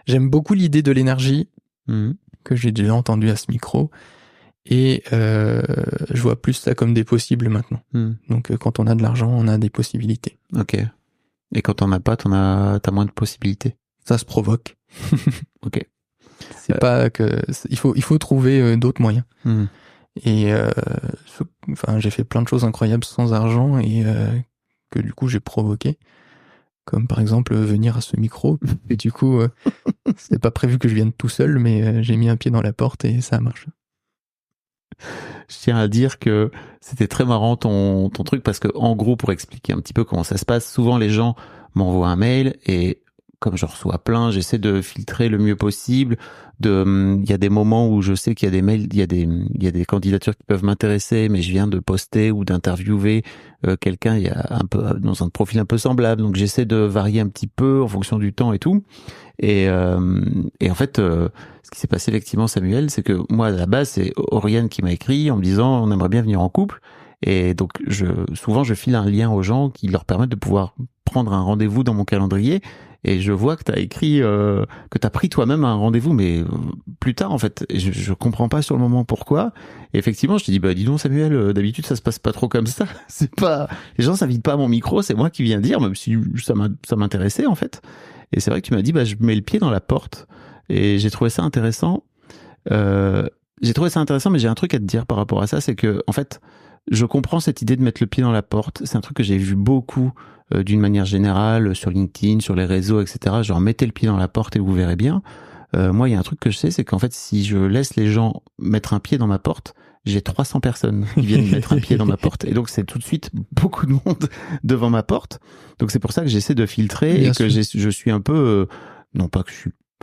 J'aime beaucoup l'idée de l'énergie, que j'ai déjà entendu à ce micro, et je vois plus ça comme des possibles maintenant. Donc quand on a de l'argent, on a des possibilités. Ok. Et quand on n'a pas, t'as moins de possibilités. Ça se provoque. Ok. C'est pas que il faut trouver d'autres moyens. Et j'ai fait plein de choses incroyables sans argent et que du coup j'ai provoqué, comme par exemple venir à ce micro. Et du coup, c'était pas prévu que je vienne tout seul, mais j'ai mis un pied dans la porte et ça a marché. Je tiens à dire que c'était très marrant ton truc, parce que en gros, pour expliquer un petit peu comment ça se passe, souvent les gens m'envoient un mail et comme je reçois plein, j'essaie de filtrer le mieux possible. Il y a des moments où je sais qu'il y a des mails, il y a des candidatures qui peuvent m'intéresser, mais je viens de poster ou d'interviewer quelqu'un, il y a un peu dans un profil un peu semblable, donc j'essaie de varier un petit peu en fonction du temps et tout. Et en fait, ce qui s'est passé effectivement, Samuel, c'est que moi à la base c'est Oriane qui m'a écrit en me disant on aimerait bien venir en couple. Et donc souvent je file un lien aux gens qui leur permettent de pouvoir prendre un rendez-vous dans mon calendrier. Et je vois que t'as écrit, que t'as pris toi-même un rendez-vous, mais plus tard en fait. Et je comprends pas sur le moment pourquoi. Et effectivement, je te dis dis donc Samuel, d'habitude ça se passe pas trop comme ça. C'est pas, les gens s'invitent pas à mon micro, c'est moi qui viens dire, même si ça m'intéressait en fait. Et c'est vrai que tu m'as dit je mets le pied dans la porte. Et j'ai trouvé ça intéressant. Mais j'ai un truc à te dire par rapport à ça, c'est que en fait, je comprends cette idée de mettre le pied dans la porte. C'est un truc que j'ai vu beaucoup d'une manière générale sur LinkedIn, sur les réseaux, etc. Genre mettez le pied dans la porte et vous verrez bien. Moi, il y a un truc que je sais, c'est qu'en fait, si je laisse les gens mettre un pied dans ma porte, j'ai 300 personnes qui viennent mettre un pied dans ma porte. Et donc, c'est tout de suite beaucoup de monde devant ma porte. Donc, c'est pour ça que j'essaie de filtrer Bien et que sûr. je suis un peu... non pas que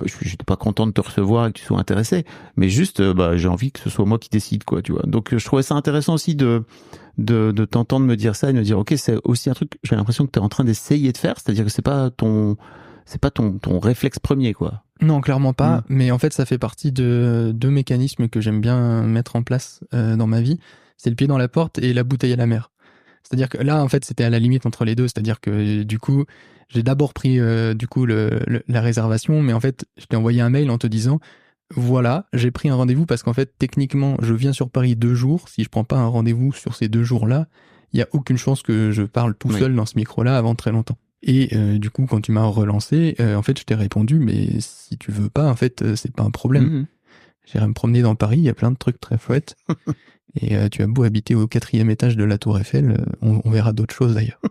j'étais pas content de te recevoir et que tu sois intéressé, mais juste j'ai envie que ce soit moi qui décide, quoi, tu vois. Donc je trouvais ça intéressant aussi de t'entendre me dire ça et de me dire ok, c'est aussi un truc, j'ai l'impression que tu es en train d'essayer de faire, c'est-à-dire que c'est pas ton réflexe premier, quoi. Non, clairement pas, mais en fait ça fait partie de deux mécanismes que j'aime bien mettre en place dans ma vie. C'est le pied dans la porte et la bouteille à la mer. C'est-à-dire que là, en fait, c'était à la limite entre les deux. C'est-à-dire que du coup, j'ai d'abord pris la réservation, mais en fait, je t'ai envoyé un mail en te disant, voilà, j'ai pris un rendez-vous parce qu'en fait, techniquement, je viens sur Paris 2 jours. Si je prends pas un rendez-vous sur ces 2 jours-là, il y a aucune chance que je parle tout seul dans ce micro-là avant très longtemps. Et du coup, quand tu m'as relancé, en fait, je t'ai répondu, mais si tu veux pas, en fait, c'est pas un problème. J'irai me promener dans Paris, il y a plein de trucs très chouettes. Et tu as beau habiter au 4e étage de la Tour Eiffel, on verra d'autres choses d'ailleurs.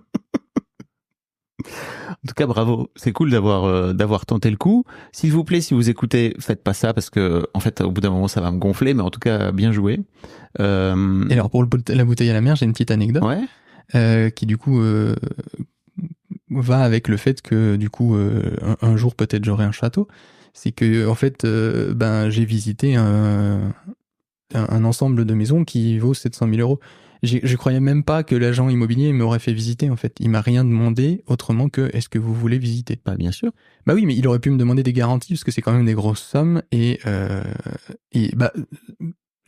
En tout cas, bravo. C'est cool d'avoir tenté le coup. S'il vous plaît, si vous écoutez, faites pas ça parce que, en fait, au bout d'un moment, ça va me gonfler, mais en tout cas, bien joué. Et alors, pour la bouteille à la mer, j'ai une petite anecdote. Ouais. Qui du coup, va avec le fait que, du coup, un jour, peut-être j'aurai un château. C'est que, en fait, j'ai visité un ensemble de maisons qui vaut 700 000 euros. Je croyais même pas que l'agent immobilier m'aurait fait visiter, en fait. Il m'a rien demandé autrement que est-ce que vous voulez visiter? Bah, bien sûr. Bah oui, mais il aurait pu me demander des garanties parce que c'est quand même des grosses sommes et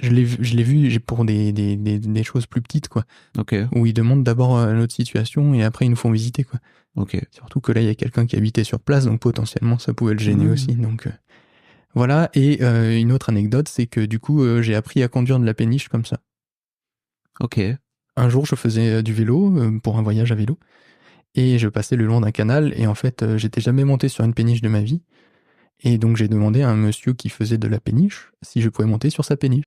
Je l'ai vu pour des choses plus petites, quoi. Ok. Où ils demandent d'abord notre situation et après ils nous font visiter, quoi. Ok. Surtout que là, il y a quelqu'un qui habitait sur place, donc potentiellement ça pouvait le gêner aussi. Donc voilà. Et une autre anecdote, c'est que du coup, j'ai appris à conduire de la péniche comme ça. Ok. Un jour, je faisais du vélo pour un voyage à vélo et je passais le long d'un canal et en fait, j'étais jamais monté sur une péniche de ma vie. Et donc j'ai demandé à un monsieur qui faisait de la péniche si je pouvais monter sur sa péniche.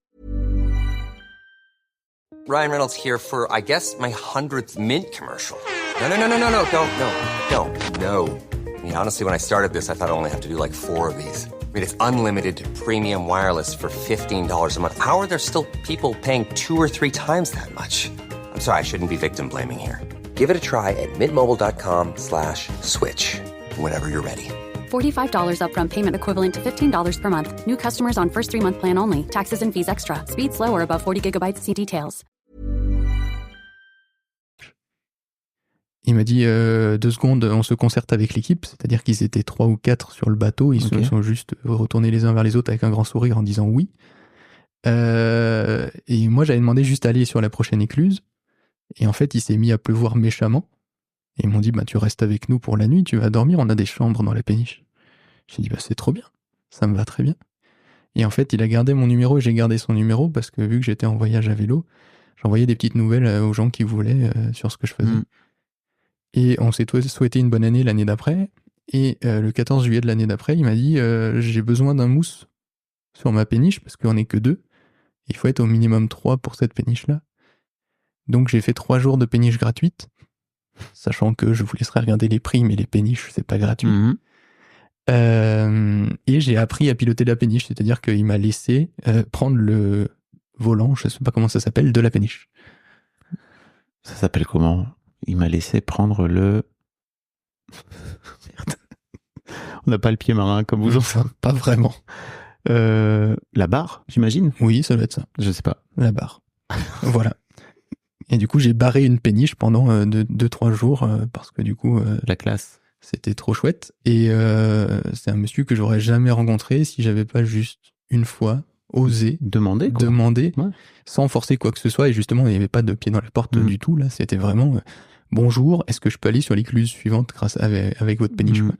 Ryan Reynolds here for, I guess, my 100th Mint commercial. No, don't. I mean, honestly, when I started this, I thought I only have to do like 4 of these. I mean, it's unlimited premium wireless for $15 a month. How are there still people paying 2 or 3 times that much? I'm sorry, I shouldn't be victim blaming here. Give it a try at mintmobile.com/switch. Whenever you're ready. $45 upfront payment equivalent to $15 per month. New customers on first 3-month plan only. Taxes and fees extra. Speed slower above 40 gigabytes. See details. Il m'a dit 2 secondes, on se concerte avec l'équipe, c'est-à-dire qu'ils étaient 3 ou 4 sur le bateau, ils se sont juste retournés les uns vers les autres avec un grand sourire en disant oui. Et moi j'avais demandé juste à aller sur la prochaine écluse, et en fait il s'est mis à pleuvoir méchamment, et ils m'ont dit tu restes avec nous pour la nuit, tu vas dormir, on a des chambres dans la péniche. J'ai dit c'est trop bien, ça me va très bien. Et en fait il a gardé mon numéro et j'ai gardé son numéro parce que vu que j'étais en voyage à vélo, j'envoyais des petites nouvelles aux gens qui voulaient sur ce que je faisais. Et on s'est souhaité une bonne année l'année d'après. Et le 14 juillet de l'année d'après, il m'a dit j'ai besoin d'un mousse sur ma péniche parce qu'on n'est que 2. Il faut être au minimum 3 pour cette péniche-là. Donc j'ai fait 3 jours de péniche gratuite, sachant que je vous laisserai regarder les prix, mais les péniches, c'est pas gratuit. Et j'ai appris à piloter la péniche, c'est-à-dire qu'il m'a laissé prendre le volant, je sais pas comment ça s'appelle, de la péniche. Ça s'appelle comment ? Il m'a laissé prendre le... Merde. On n'a pas le pied marin comme vous. Enfin, pas vraiment. La barre, j'imagine ? Oui, ça doit être ça. Je sais pas. La barre. Voilà. Et du coup, j'ai barré une péniche pendant 2-3 jours parce que du coup... la classe. C'était trop chouette. Et c'est un monsieur que j'aurais jamais rencontré si j'avais pas juste une fois osé demander ouais. Sans forcer quoi que ce soit. Et justement, il n'y avait pas de pied dans la porte du tout. Là, c'était vraiment bonjour, est-ce que je peux aller sur l'écluse suivante grâce avec votre péniche quoi.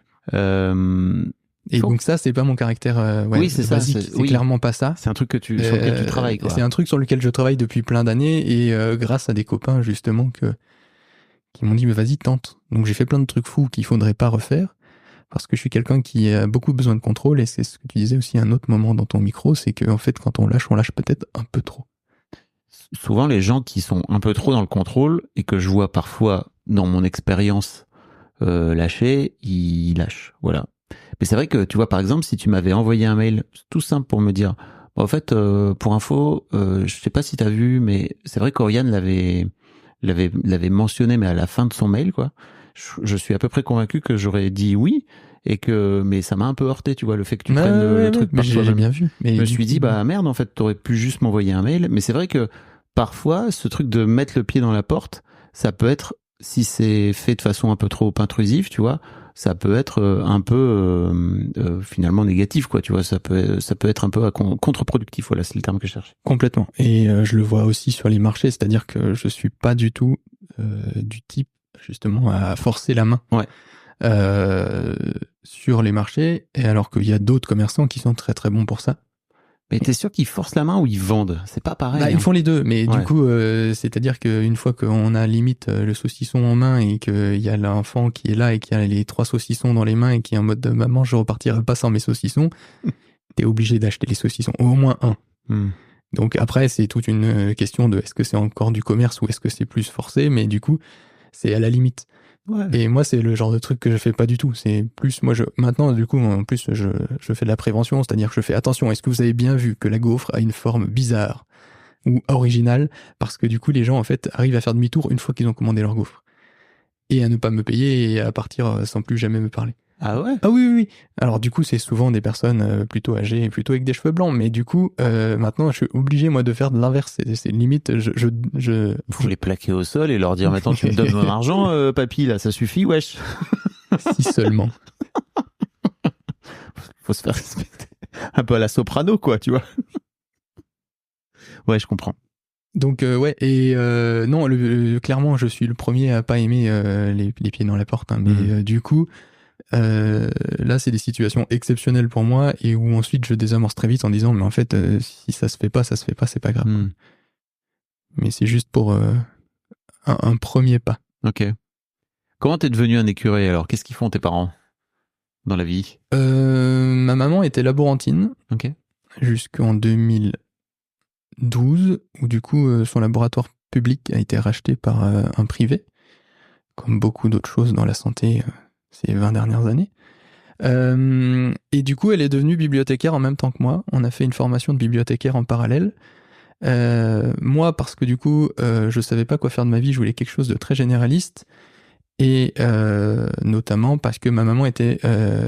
Et donc ça, c'est pas mon caractère oui, c'est basique. Ça, c'est clairement pas ça. C'est un truc sur lequel tu travailles, quoi. C'est un truc sur lequel je travaille depuis plein d'années et grâce à des copains justement qui m'ont dit mais vas-y tente. Donc j'ai fait plein de trucs fous qu'il faudrait pas refaire parce que je suis quelqu'un qui a beaucoup besoin de contrôle et c'est ce que tu disais aussi à un autre moment dans ton micro, c'est que en fait quand on lâche peut-être un peu trop. Souvent les gens qui sont un peu trop dans le contrôle et que je vois parfois dans mon expérience lâcher, ils lâchent, voilà. Mais c'est vrai que tu vois par exemple si tu m'avais envoyé un mail tout simple pour me dire en fait pour info je sais pas si t'as vu mais c'est vrai qu'Oriane l'avait mentionné mais à la fin de son mail quoi. Je suis à peu près convaincu que j'aurais dit oui mais ça m'a un peu heurté tu vois le fait que tu prennes le truc par toi-même. J'ai bien vu. Mais je me suis dit merde en fait t'aurais pu juste m'envoyer un mail mais c'est vrai que parfois ce truc de mettre le pied dans la porte ça peut être si c'est fait de façon un peu trop intrusive tu vois ça peut être un peu finalement négatif quoi tu vois ça peut être un peu contre-productif voilà c'est le terme que je cherche. Complètement. Et je le vois aussi sur les marchés c'est-à-dire que je suis pas du tout du type justement à forcer la main sur les marchés et alors qu'il y a d'autres commerçants qui sont très très bons pour ça. Mais t'es sûr qu'ils forcent la main ou ils vendent? C'est pas pareil. Ils font les deux, mais du coup, c'est-à-dire qu'une fois qu'on a limite le saucisson en main et qu'il y a l'enfant qui est là et qu'il y a les 3 saucissons dans les mains et qui est en mode maman, je repartirai pas sans mes saucissons, t'es obligé d'acheter les saucissons, au moins un. Donc après, c'est toute une question de est-ce que c'est encore du commerce ou est-ce que c'est plus forcé, mais du coup, c'est à la limite. Ouais. Et moi, c'est le genre de truc que je fais pas du tout. C'est plus, maintenant, du coup, en plus, je fais de la prévention, c'est-à-dire que je fais attention, est-ce que vous avez bien vu que la gaufre a une forme bizarre ou originale? Parce que du coup, les gens, en fait, arrivent à faire demi-tour une fois qu'ils ont commandé leur gaufre. Et à ne pas me payer et à partir sans plus jamais me parler. Ah ouais? Ah oui. Alors du coup, c'est souvent des personnes plutôt âgées et plutôt avec des cheveux blancs. Mais du coup, maintenant, je suis obligé, moi, de faire de l'inverse. C'est limite, Faut les plaquer au sol et leur dire, maintenant, tu me donnes mon argent, papy, là, ça suffit, wesh. Si seulement. Faut se faire respecter. Un peu à la Soprano, quoi, tu vois. Ouais, je comprends. Donc ouais, et non, clairement, je suis le premier à pas aimer les pieds dans la porte, hein, mais du coup, là, c'est des situations exceptionnelles pour moi et où ensuite je désamorce très vite en disant, mais en fait, si ça se fait pas, c'est pas grave. Mais c'est juste pour un premier pas. Ok. Comment t'es devenu un écureuil alors? Qu'est-ce qu'ils font tes parents dans la vie? Ma maman était laborantine jusqu'en 2012, où du coup son laboratoire public a été racheté par un privé, comme beaucoup d'autres choses dans la santé ces 20 dernières années. Et du coup, elle est devenue bibliothécaire en même temps que moi. On a fait une formation de bibliothécaire en parallèle. Moi, parce que du coup, je savais pas quoi faire de ma vie, je voulais quelque chose de très généraliste. Et notamment parce que ma maman était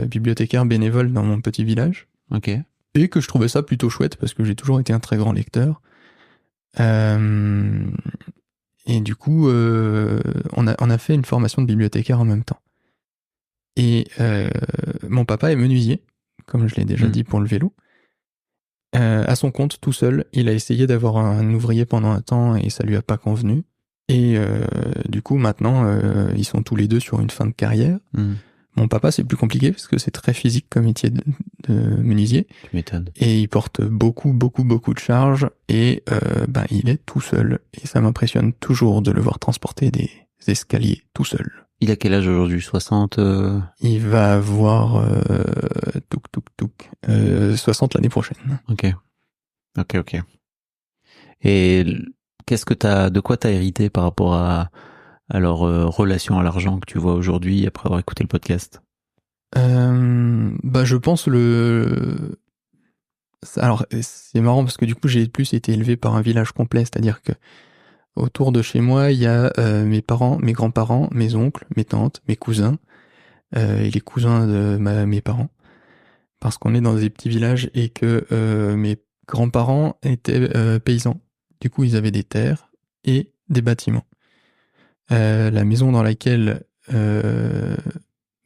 bibliothécaire bénévole dans mon petit village. Ok. Et que je trouvais ça plutôt chouette parce que j'ai toujours été un très grand lecteur. Et du coup, on a fait une formation de bibliothécaire en même temps. Et mon papa est menuisier, comme je l'ai déjà dit pour le vélo. À son compte, tout seul, il a essayé d'avoir un ouvrier pendant un temps et ça lui a pas convenu. Et du coup, maintenant, ils sont tous les deux sur une fin de carrière. Mon papa, c'est plus compliqué parce que c'est très physique comme métier de menuisier. Tu m'étonnes. Et il porte beaucoup de charges et il est tout seul. Et ça m'impressionne toujours de le voir transporter des escaliers tout seul. Il a quel âge aujourd'hui? 60 Il va avoir 60 l'année prochaine. Ok. Et de quoi t'as hérité par rapport à leur relation à l'argent que tu vois aujourd'hui après avoir écouté le podcast? Je pense alors c'est marrant parce que du coup j'ai plus été élevé par un village complet, c'est-à-dire que autour de chez moi il y a mes parents, mes grands-parents, mes oncles, mes tantes, mes cousins et les cousins de mes parents, parce qu'on est dans des petits villages et que mes grands-parents étaient paysans. Du coup ils avaient des terres et des bâtiments. La maison dans laquelle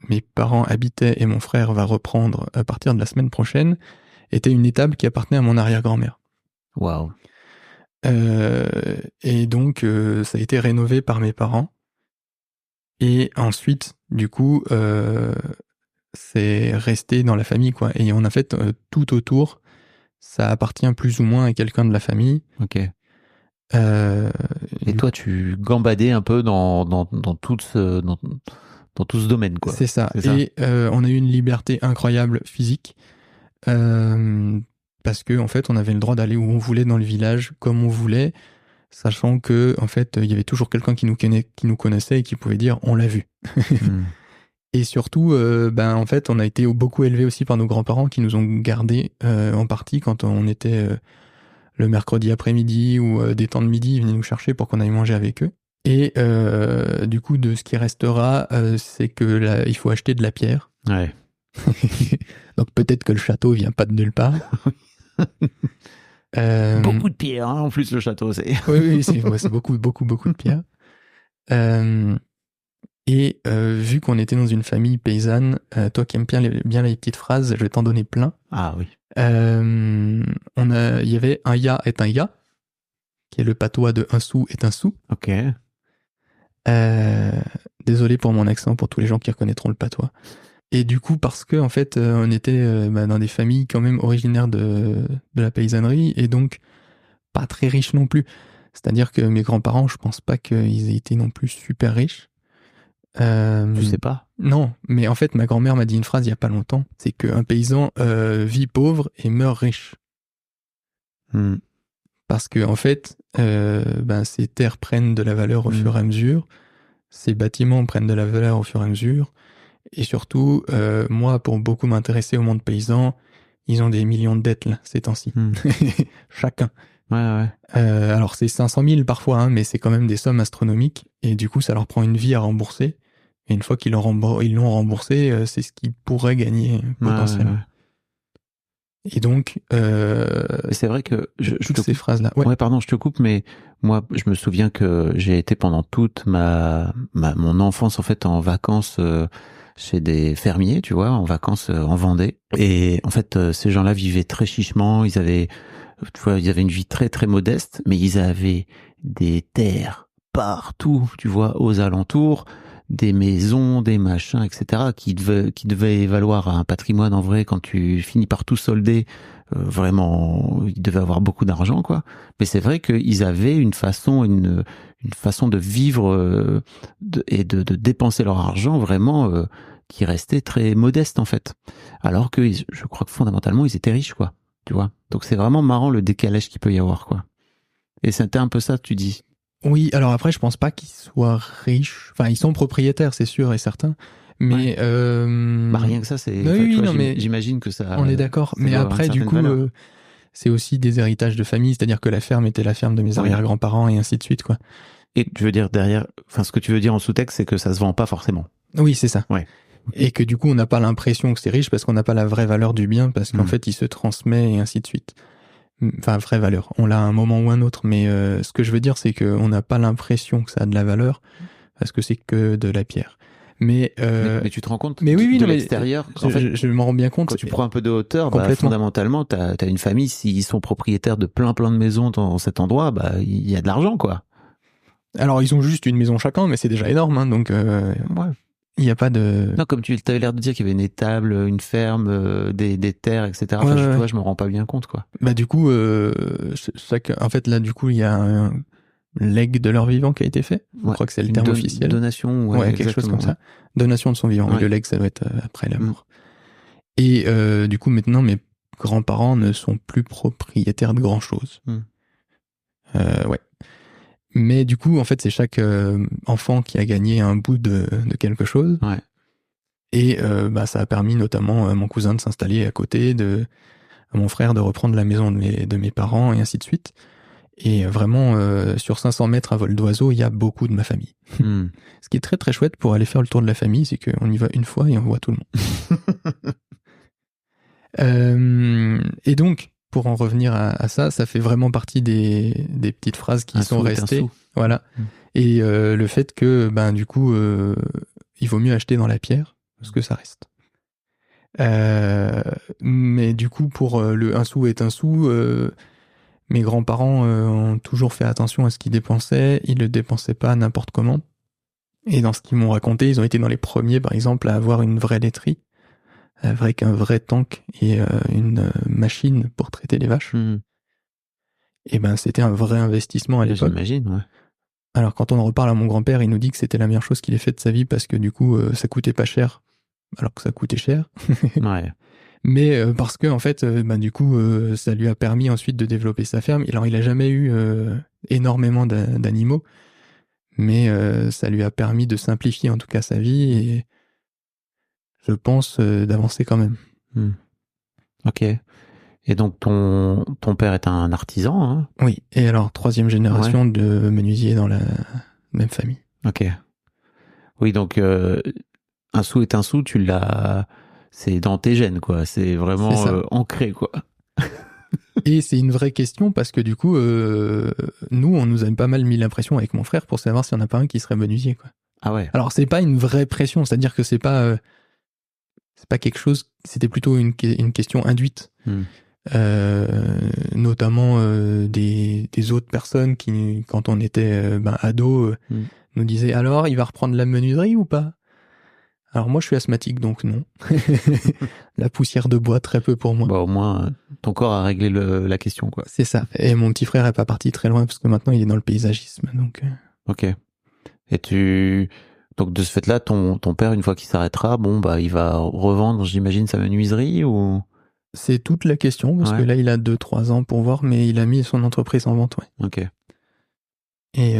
mes parents habitaient et mon frère va reprendre à partir de la semaine prochaine était une étable qui appartenait à mon arrière-grand-mère. Waouh. Et donc ça a été rénové par mes parents. Et ensuite, du coup, c'est resté dans la famille, quoi. Et en fait, tout autour, ça appartient plus ou moins à quelqu'un de la famille. Ok. Et toi, tu gambadais un peu dans tout ce domaine, quoi. C'est ça. Et on a eu une liberté incroyable physique. Parce que en fait, on avait le droit d'aller où on voulait dans le village, comme on voulait, sachant que en fait, il y avait toujours quelqu'un qui nous connaissait et qui pouvait dire on l'a vu. Et surtout, en fait, on a été beaucoup élevés aussi par nos grands-parents qui nous ont gardés en partie quand on était le mercredi après-midi ou des temps de midi, ils venaient nous chercher pour qu'on aille manger avec eux. Et du coup, de ce qui restera, c'est que il faut acheter de la pierre. Ouais. Donc peut-être que le château vient pas de nulle part. Beaucoup de pierres, hein, en plus le château, c'est. Oui, c'est beaucoup de pierres. Et vu qu'on était dans une famille paysanne, toi qui aimes bien les petites phrases, je vais t'en donner plein. Ah oui. Il y avait un ya est un ya, qui est le patois de un sou est un sou. Ok. Désolé pour mon accent, pour tous les gens qui reconnaîtront le patois. Et du coup, parce que en fait, on était dans des familles quand même originaires de la paysannerie et donc pas très riches non plus. C'est-à-dire que mes grands-parents, je pense pas qu'ils aient été non plus super riches. Tu sais pas? Non, mais en fait, ma grand-mère m'a dit une phrase il y a pas longtemps, c'est qu'un paysan vit pauvre et meurt riche. Parce que en fait, ces terres prennent de la valeur au fur et à mesure, ces bâtiments prennent de la valeur au fur et à mesure. Et surtout, moi, pour beaucoup m'intéresser au monde paysan, ils ont des millions de dettes là, ces temps-ci. Chacun. Ouais. Alors c'est 500 000 parfois, hein, mais c'est quand même des sommes astronomiques. Et du coup, ça leur prend une vie à rembourser. Et une fois qu'ils l'ont remboursé, c'est ce qu'ils pourraient gagner potentiellement. Ouais. Et donc, c'est vrai que toutes ces phrases-là. Ouais, pardon, je te coupe, mais moi, je me souviens que j'ai été pendant toute mon enfance en fait en vacances chez des fermiers, tu vois, en vacances en Vendée. Et en fait, ces gens-là vivaient très chichement. Ils avaient tu vois, ils avaient une vie très très modeste, mais ils avaient des terres partout, tu vois, aux alentours, des maisons, des machins, etc., qui devaient valoir un patrimoine en vrai quand tu finis par tout solder. Vraiment, ils devaient avoir beaucoup d'argent, quoi. Mais c'est vrai qu'ils avaient une façon de vivre et de dépenser leur argent vraiment qui restait très modeste en fait. Alors que je crois que fondamentalement ils étaient riches, quoi. Tu vois. Donc c'est vraiment marrant le décalage qu'il peut y avoir, quoi. Et c'était un peu ça, tu dis. Oui, alors après, je pense pas qu'ils soient riches. Enfin, ils sont propriétaires, c'est sûr et certain. Mais rien que ça, c'est. Oui, vois, non, mais j'imagine que ça. on est d'accord. Mais après, du coup, c'est aussi des héritages de famille, c'est-à-dire que la ferme était la ferme de mes arrière-grands-parents et ainsi de suite, quoi. Et tu veux dire derrière, enfin, ce que tu veux dire en sous-texte, c'est que ça se vend pas forcément. Oui, c'est ça. Ouais. Et que du coup, on n'a pas l'impression que c'est riche parce qu'on n'a pas la vraie valeur du bien, parce qu'en fait, il se transmet et ainsi de suite. Enfin, vraie valeur. On l'a à un moment ou un autre, mais ce que je veux dire, c'est qu'on n'a pas l'impression que ça a de la valeur parce que c'est que de la pierre. Mais tu te rends compte de l'extérieur. En fait, je m'en rends bien compte. Quand tu prends un peu de hauteur, fondamentalement, t'as une famille, s'ils sont propriétaires de plein de maisons dans cet endroit, il y a de l'argent, quoi. Alors, ils ont juste une maison chacun, mais c'est déjà énorme, hein, donc il n'y a pas de... Non, comme tu avais l'air de dire qu'il y avait une étable, une ferme, des terres, etc. Enfin, tu vois, je me rends pas bien compte, quoi. Bah du coup, en fait, là, du coup, il y a un legs de leur vivant qui a été fait. Je crois que c'est le terme officiel. Donation, quelque chose comme ça. Donation de son vivant. Oui, le legs, ça doit être après la mort. Et du coup, maintenant, mes grands-parents ne sont plus propriétaires de grand-chose. Ouais. Mais du coup, en fait, c'est chaque enfant qui a gagné un bout de quelque chose. Ouais. Et ça a permis notamment à mon cousin de s'installer à côté, à mon frère de reprendre la maison de mes parents, et ainsi de suite. Et vraiment, sur 500 mètres à vol d'oiseau, il y a beaucoup de ma famille. Ce qui est très très chouette pour aller faire le tour de la famille, c'est qu'on y va une fois et on voit tout le monde. Et donc, pour en revenir à ça, ça fait vraiment partie des petites phrases qui sont restées. Voilà. Et le fait que, du coup, il vaut mieux acheter dans la pierre, parce que ça reste. Mais du coup, pour le un sou est un sou, mes grands-parents ont toujours fait attention à ce qu'ils dépensaient. Ils le dépensaient pas n'importe comment. Et dans ce qu'ils m'ont raconté, ils ont été dans les premiers, par exemple, à avoir une vraie laiterie, avec un vrai tank et une machine pour traiter les vaches. Et c'était un vrai investissement à l'époque. J'imagine, ouais. Alors quand on en reparle à mon grand-père, il nous dit que c'était la meilleure chose qu'il ait fait de sa vie parce que du coup, ça coûtait pas cher, alors que ça coûtait cher. Ouais. Mais parce que en fait, du coup, ça lui a permis ensuite de développer sa ferme. Alors il a jamais eu énormément d'animaux, mais ça lui a permis de simplifier en tout cas sa vie et je pense d'avancer quand même. Ok. Et donc ton père est un artisan, hein? Oui. Et alors 3e génération de menuisier dans la même famille. Ok. Oui, donc un sou est un sou, c'est dans tes gènes, quoi. C'est vraiment ancré, quoi. Et c'est une vraie question parce que du coup, nous, on nous a pas mal mis la pression avec mon frère pour savoir s'il n'y en a pas un qui serait menuisier, quoi. Ah ouais. Alors c'est pas une vraie pression, c'est-à-dire que c'est pas quelque chose. C'était plutôt une question induite, notamment des autres personnes qui, quand on était ado, nous disaient alors il va reprendre la menuiserie ou pas? Alors moi je suis asthmatique donc non. La poussière de bois très peu pour moi. Au moins ton corps a réglé la question, quoi. C'est ça. Et mon petit frère est pas parti très loin parce que maintenant il est dans le paysagisme donc. Ok. Et donc de ce fait-là ton père une fois qu'il s'arrêtera, il va revendre, j'imagine, sa menuiserie ou? C'est toute la question parce que là il a 2-3 ans pour voir, mais il a mis son entreprise en vente, ouais. Ok. Et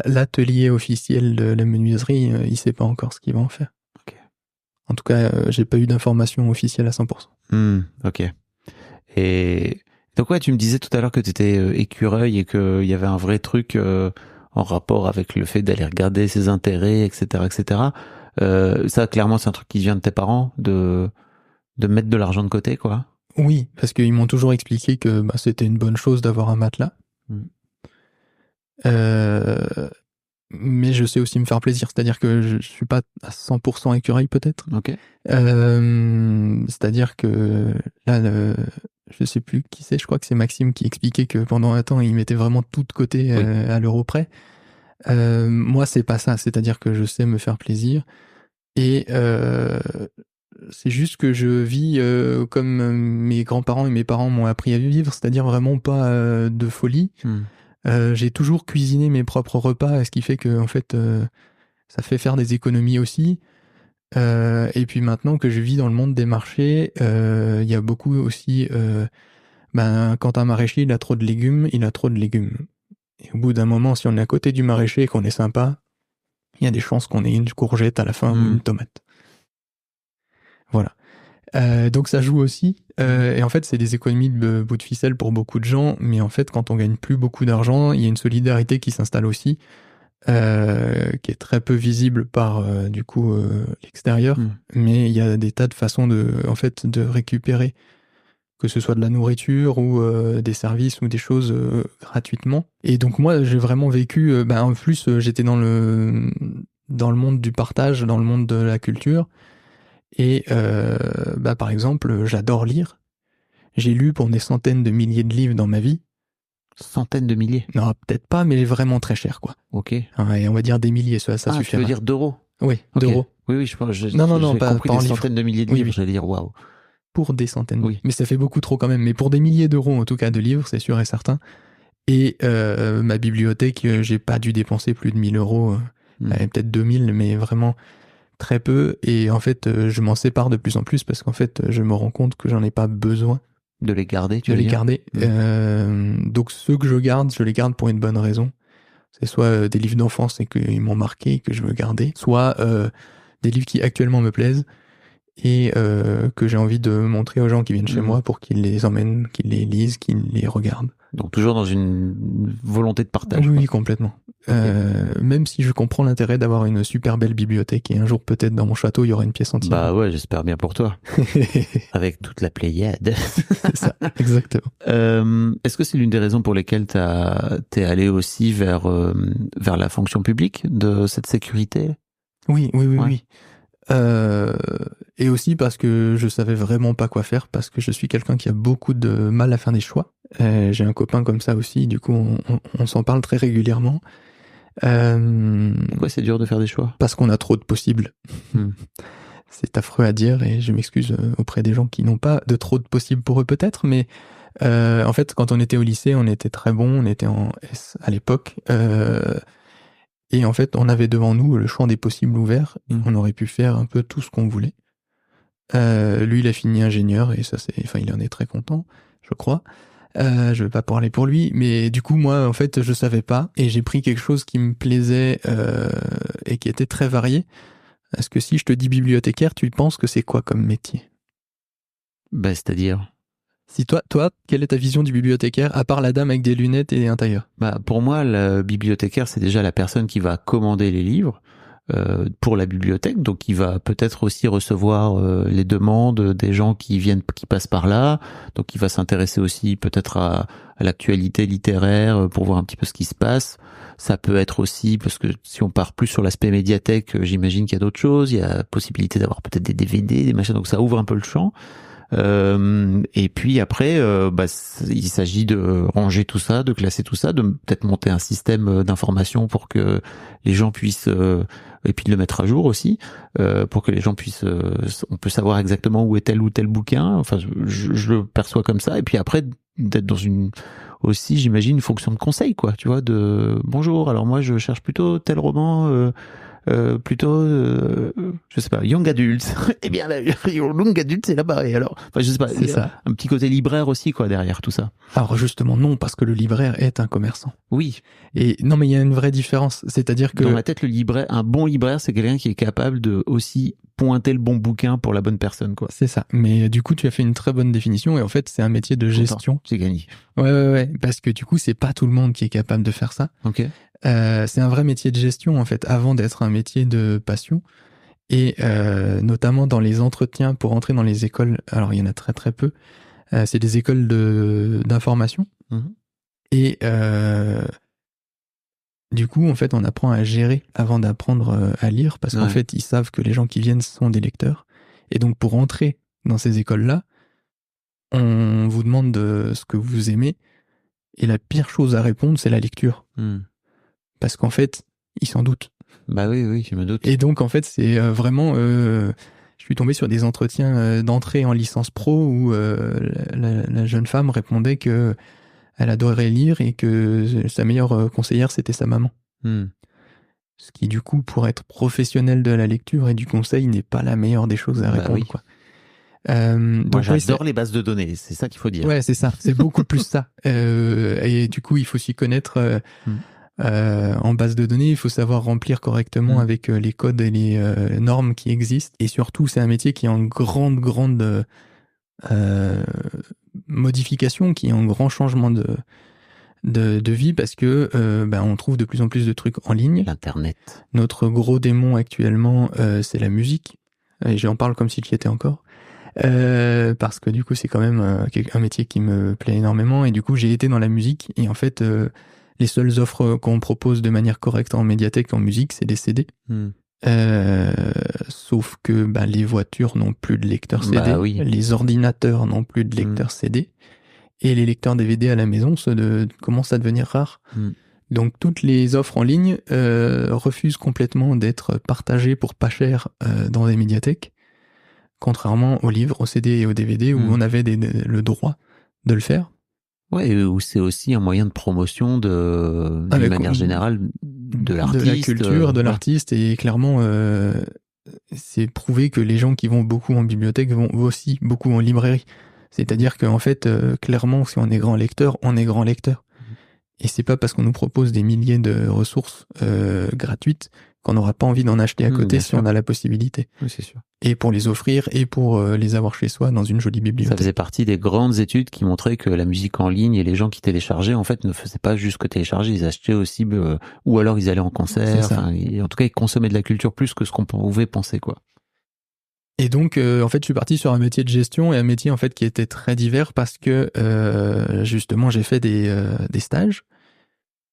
l'atelier officiel de la menuiserie, il sait pas encore ce qu'il va en faire. Okay. En tout cas, j'ai pas eu d'informations officielles à 100%. Ok. Et donc tu me disais tout à l'heure que tu étais écureuil et qu'il y avait un vrai truc en rapport avec le fait d'aller regarder ses intérêts, etc., etc. Ça, clairement, c'est un truc qui vient de tes parents, de mettre de l'argent de côté, quoi. Oui, parce qu'ils m'ont toujours expliqué que c'était une bonne chose d'avoir un matelas. Mais je sais aussi me faire plaisir, c'est-à-dire que je suis pas à 100% écureuil peut-être. Ok. C'est-à-dire que là, je je sais plus qui c'est, je crois que c'est Maxime qui expliquait que pendant un temps, il mettait vraiment tout de côté à l'euro près. Moi, c'est pas ça, c'est-à-dire que je sais me faire plaisir et c'est juste que je vis comme mes grands-parents et mes parents m'ont appris à vivre, c'est-à-dire vraiment pas de folie. J'ai toujours cuisiné mes propres repas, ce qui fait que en fait, ça fait faire des économies aussi. Et puis maintenant que je vis dans le monde des marchés, il y a beaucoup aussi, quand un maraîcher il a trop de légumes, il a trop de légumes. Et au bout d'un moment, si on est à côté du maraîcher et qu'on est sympa, il y a des chances qu'on ait une courgette à la fin ou une tomate. Voilà. Donc ça joue aussi. Et en fait, c'est des économies de bout de ficelle pour beaucoup de gens. Mais en fait, quand on gagne plus beaucoup d'argent, il y a une solidarité qui s'installe aussi, qui est très peu visible par l'extérieur. Mais il y a des tas de façons de récupérer, que ce soit de la nourriture ou des services ou des choses gratuitement. Et donc moi, j'ai vraiment vécu. En plus, j'étais dans le monde du partage, dans le monde de la culture. Et par exemple, j'adore lire. J'ai lu pour des centaines de milliers de livres dans ma vie. Centaines de milliers? Non, peut-être pas, mais vraiment très cher, quoi. Ok. Et on va dire des milliers, ça suffit. Tu veux dire d'euros? Oui, okay. d'euros. Oui, je pense. Non, j'ai pas compris en des livres. centaines de milliers de livres, j'allais dire waouh. Pour des centaines de livres. Mais ça fait beaucoup trop quand même. Mais pour des milliers d'euros, en tout cas, de livres, c'est sûr et certain. Et ma bibliothèque, j'ai pas dû dépenser plus de 1 000 euros. Peut-être 2 000, mais vraiment très peu. Et en fait, je m'en sépare de plus en plus parce qu'en fait, je me rends compte que j'en ai pas besoin. De les garder, Donc ceux que je les garde pour une bonne raison. C'est soit des livres d'enfance et qu'ils m'ont marqué et que je veux garder, soit des livres qui actuellement me plaisent et que j'ai envie de montrer aux gens qui viennent chez moi pour qu'ils les emmènent, qu'ils les lisent, qu'ils les regardent. Donc toujours dans une volonté de partage. Oui, complètement. Même si je comprends l'intérêt d'avoir une super belle bibliothèque et un jour peut-être dans mon château il y aura une pièce entière. Bah ouais, j'espère bien pour toi. Avec toute la Pléiade. C'est ça, exactement. Est-ce que c'est l'une des raisons pour lesquelles t'es allé aussi vers la fonction publique de cette sécurité? Oui. Et aussi parce que je savais vraiment pas quoi faire, parce que je suis quelqu'un qui a beaucoup de mal à faire des choix. J'ai un copain comme ça aussi, du coup on s'en parle très régulièrement. Pourquoi c'est dur de faire des choix? Parce qu'on a trop de possibles. C'est affreux à dire et je m'excuse auprès des gens qui n'ont pas de trop de possibles pour eux peut-être, mais en fait quand on était au lycée on était très bon, on était en S à l'époque. Et en fait, on avait devant nous le champ des possibles ouvert. On aurait pu faire un peu tout ce qu'on voulait. Lui, il a fini ingénieur et il en est très content, je crois. Je vais pas parler pour lui, mais du coup, moi, en fait, je savais pas et j'ai pris quelque chose qui me plaisait et qui était très varié. Est-ce que si je te dis bibliothécaire, tu penses que c'est quoi comme métier? C'est-à-dire? Si toi, quelle est ta vision du bibliothécaire, à part la dame avec des lunettes et un tailleur? Pour moi, le bibliothécaire, c'est déjà la personne qui va commander les livres pour la bibliothèque, donc qui va peut-être aussi recevoir les demandes des gens qui passent par là, donc qui va s'intéresser aussi peut-être à l'actualité littéraire pour voir un petit peu ce qui se passe. Ça peut être aussi, parce que si on part plus sur l'aspect médiathèque, j'imagine qu'il y a d'autres choses, il y a possibilité d'avoir peut-être des DVD, des machins, donc ça ouvre un peu le champ. Et puis après, il s'agit de ranger tout ça, de classer tout ça, de peut-être monter un système d'information pour que les gens puissent, et puis de le mettre à jour aussi, pour que les gens puissent, on peut savoir exactement où est tel ou tel bouquin. Enfin, je le perçois comme ça. Et puis après, d'être dans aussi, j'imagine, une fonction de conseil, quoi. Tu vois, bonjour. Alors moi, je cherche plutôt tel roman. Je sais pas, young adult. Eh bien, young adult, c'est là-bas. Et alors, je sais pas, c'est ça. Un petit côté libraire aussi, quoi, derrière tout ça. Alors justement, non, parce que le libraire est un commerçant. Oui. Et non, mais il y a une vraie différence. C'est-à-dire que dans ma tête, un bon libraire, c'est quelqu'un qui est capable de aussi pointer le bon bouquin pour la bonne personne, quoi. C'est ça. Mais du coup, tu as fait une très bonne définition et en fait, c'est un métier de gestion. C'est gagné. Ouais. Parce que du coup, c'est pas tout le monde qui est capable de faire ça. Ok. C'est un vrai métier de gestion, en fait, avant d'être un métier de passion. Et notamment dans les entretiens pour entrer dans les écoles, alors il y en a très très peu, c'est des écoles d'information. Et du coup, en fait, on apprend à gérer avant d'apprendre à lire, parce qu'en fait, ils savent que les gens qui viennent sont des lecteurs. Et donc, pour entrer dans ces écoles-là, on vous demande de ce que vous aimez, et la pire chose à répondre, c'est la lecture. Parce qu'en fait, ils s'en doutent. Bah oui, je me doute. Et donc, en fait, c'est vraiment... je suis tombé sur des entretiens d'entrée en licence pro où la jeune femme répondait que elle adorait lire et que sa meilleure conseillère, c'était sa maman. Ce qui, du coup, pour être professionnel de la lecture et du conseil, n'est pas la meilleure des choses à répondre. Oui. Quoi. Moi, donc, j'adore les bases de données, c'est ça qu'il faut dire. Ouais, c'est ça. C'est beaucoup plus ça. Et du coup, il faut s'y connaître en base de données. Il faut savoir remplir correctement avec les codes et les normes qui existent. Et surtout, c'est un métier qui est en grande modification, qui est en grand changement de vie parce que on trouve de plus en plus de trucs en ligne. L'Internet. Notre gros démon actuellement, c'est la musique. Et j'en parle comme s'il y était encore. Parce que du coup, c'est quand même un métier qui me plaît énormément. Et du coup, j'ai été dans la musique. Et en fait, les seules offres qu'on propose de manière correcte en médiathèque, en musique, c'est des CD. Sauf que les voitures n'ont plus de lecteur CD. Les ordinateurs n'ont plus de lecteur CD. Et les lecteurs DVD à la maison commencent à devenir rares. Donc toutes les offres en ligne refusent complètement d'être partagées pour pas cher dans des médiathèques, contrairement aux livres, aux CD et aux DVD où on avait le droit de le faire. Ouais, où c'est aussi un moyen de promotion d'une manière générale de l'artiste. De la culture, de l'artiste, et clairement c'est prouvé que les gens qui vont beaucoup en bibliothèque vont aussi beaucoup en librairie. C'est-à-dire qu'en fait, clairement, si on est grand lecteur, on est grand lecteur. Et c'est pas parce qu'on nous propose des milliers de ressources gratuites qu'on n'aura pas envie d'en acheter à côté si on a la possibilité. Oui, c'est sûr. Et pour les offrir et pour les avoir chez soi dans une jolie bibliothèque. Ça faisait partie des grandes études qui montraient que la musique en ligne et les gens qui téléchargeaient, en fait, ne faisaient pas juste que télécharger, ils achetaient aussi, ou alors ils allaient en concert. En tout cas, ils consommaient de la culture plus que ce qu'on pouvait penser, quoi. Et donc, en fait, je suis parti sur un métier de gestion et un métier, en fait, qui était très divers parce que, justement, j'ai fait des stages.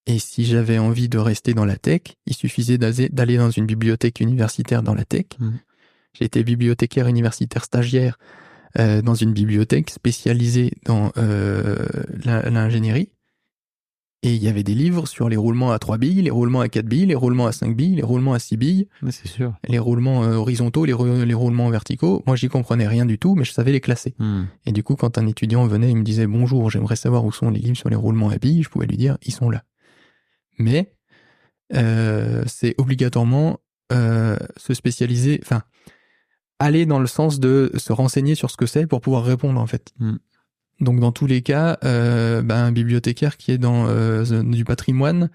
Et si j'avais envie de rester dans la tech, il suffisait d'aller dans une bibliothèque universitaire dans la tech. J'ai été bibliothécaire universitaire stagiaire dans une bibliothèque spécialisée dans l'ingénierie. Et il y avait des livres sur les roulements à 3 billes, les roulements à 4 billes, les roulements à 5 billes, les roulements à 6 billes. Mais c'est sûr. Les roulements horizontaux, les roulements verticaux. Moi, j'y comprenais rien du tout, mais je savais les classer. Et du coup, quand un étudiant venait, il me disait « Bonjour, j'aimerais savoir où sont les livres sur les roulements à billes », je pouvais lui dire « Ils sont là ». Mais c'est obligatoirement se spécialiser, enfin, aller dans le sens de se renseigner sur ce que c'est pour pouvoir répondre, en fait. Donc dans tous les cas, un bibliothécaire qui est dans du patrimoine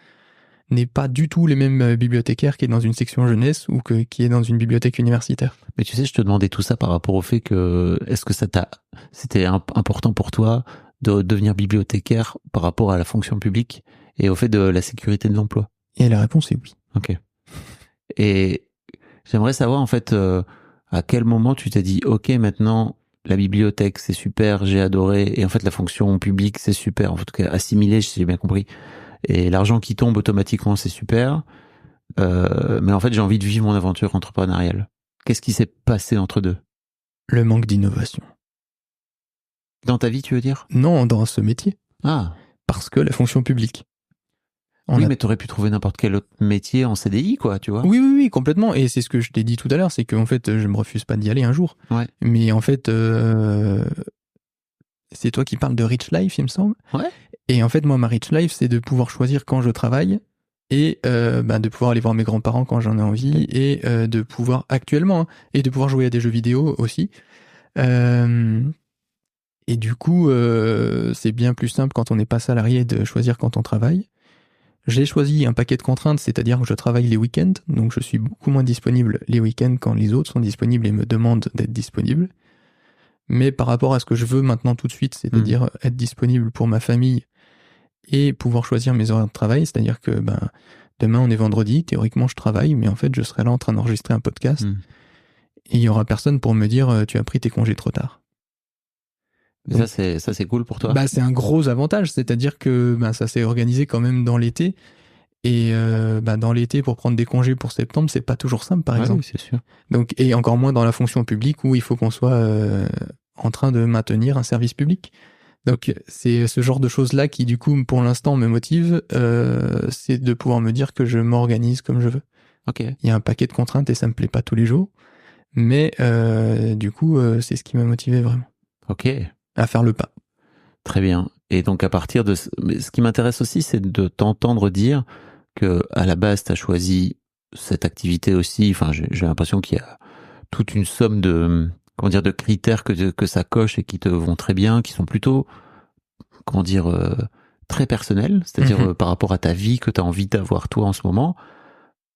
n'est pas du tout les mêmes bibliothécaires qui est dans une section jeunesse ou qui est dans une bibliothèque universitaire. Mais tu sais, je te demandais tout ça par rapport au fait que est-ce que c'était important pour toi de devenir bibliothécaire par rapport à la fonction publique et au fait de la sécurité de l'emploi? Et la réponse est oui. Ok. Et j'aimerais savoir en fait à quel moment tu t'es dit ok, maintenant la bibliothèque c'est super, j'ai adoré, et en fait la fonction publique c'est super, en tout cas assimilé, si j'ai bien compris, et l'argent qui tombe automatiquement c'est super, mais en fait j'ai envie de vivre mon aventure entrepreneuriale. Qu'est-ce qui s'est passé entre deux? Le manque d'innovation. Dans ta vie, tu veux dire? Non, dans ce métier. Ah. Parce que la fonction publique. Mais t'aurais pu trouver n'importe quel autre métier en CDI, quoi, tu vois. Oui, complètement. Et c'est ce que je t'ai dit tout à l'heure, c'est qu'en fait, je me refuse pas d'y aller un jour. Ouais. Mais en fait, c'est toi qui parles de Rich Life, il me semble. Ouais. Et en fait, moi, ma Rich Life, c'est de pouvoir choisir quand je travaille et de pouvoir aller voir mes grands-parents quand j'en ai envie et de pouvoir, actuellement, et de pouvoir jouer à des jeux vidéo aussi. Et du coup, c'est bien plus simple quand on n'est pas salarié de choisir quand on travaille. J'ai choisi un paquet de contraintes, c'est-à-dire que je travaille les week-ends, donc je suis beaucoup moins disponible les week-ends quand les autres sont disponibles et me demandent d'être disponible. Mais par rapport à ce que je veux maintenant tout de suite, c'est-à-dire être disponible pour ma famille et pouvoir choisir mes horaires de travail, c'est-à-dire que demain on est vendredi, théoriquement je travaille, mais en fait je serai là en train d'enregistrer un podcast et il y aura personne pour me dire tu as pris tes congés trop tard. Donc, ça c'est cool pour toi. C'est un gros avantage, c'est-à-dire que ça s'est organisé quand même dans l'été. Et dans l'été, pour prendre des congés pour septembre, c'est pas toujours simple, par exemple. Oui, c'est sûr. Donc, et encore moins dans la fonction publique où il faut qu'on soit en train de maintenir un service public. Donc c'est ce genre de choses-là qui du coup pour l'instant me motive, c'est de pouvoir me dire que je m'organise comme je veux. Ok. Il y a un paquet de contraintes et ça me plaît pas tous les jours, mais du coup c'est ce qui m'a motivé vraiment Ok. à faire le pas. Très bien. Et donc à partir de mais ce qui m'intéresse aussi, c'est de t'entendre dire que à la base t'as choisi cette activité aussi. Enfin, j'ai l'impression qu'il y a toute une somme de de critères que ça coche et qui te vont très bien, qui sont plutôt très personnels, c'est-à-dire par rapport à ta vie que t'as envie d'avoir toi en ce moment.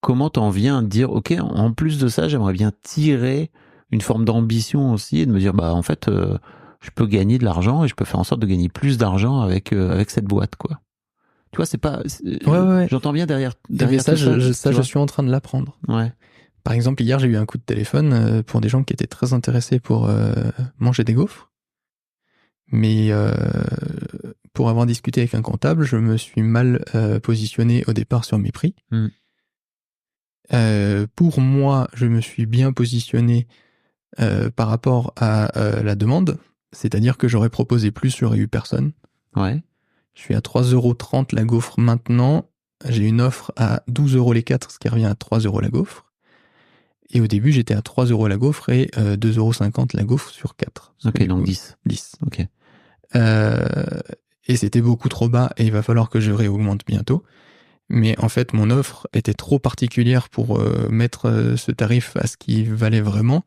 Comment t'en viens à te dire ok, en plus de ça, j'aimerais bien tirer une forme d'ambition aussi et de me dire en fait je peux gagner de l'argent et je peux faire en sorte de gagner plus d'argent avec cette boîte, quoi. Tu vois, c'est pas. Ouais. J'entends bien derrière ça, tout je suis en train de l'apprendre. Ouais. Par exemple, hier, j'ai eu un coup de téléphone pour des gens qui étaient très intéressés pour manger des gaufres. Mais pour avoir discuté avec un comptable, je me suis mal positionné au départ sur mes prix. Pour moi, je me suis bien positionné par rapport à la demande. C'est-à-dire que j'aurais proposé plus, j'aurais eu personne. Ouais. Je suis à 3,30€ la gaufre maintenant. J'ai une offre à 12€ les 4, ce qui revient à 3€ la gaufre. Et au début, j'étais à 3€ la gaufre et 2,50€ la gaufre sur 4. Ok, donc 10. 10. Ok. Et c'était beaucoup trop bas et il va falloir que je réaugmente bientôt. Mais en fait, mon offre était trop particulière pour mettre ce tarif à ce qui valait vraiment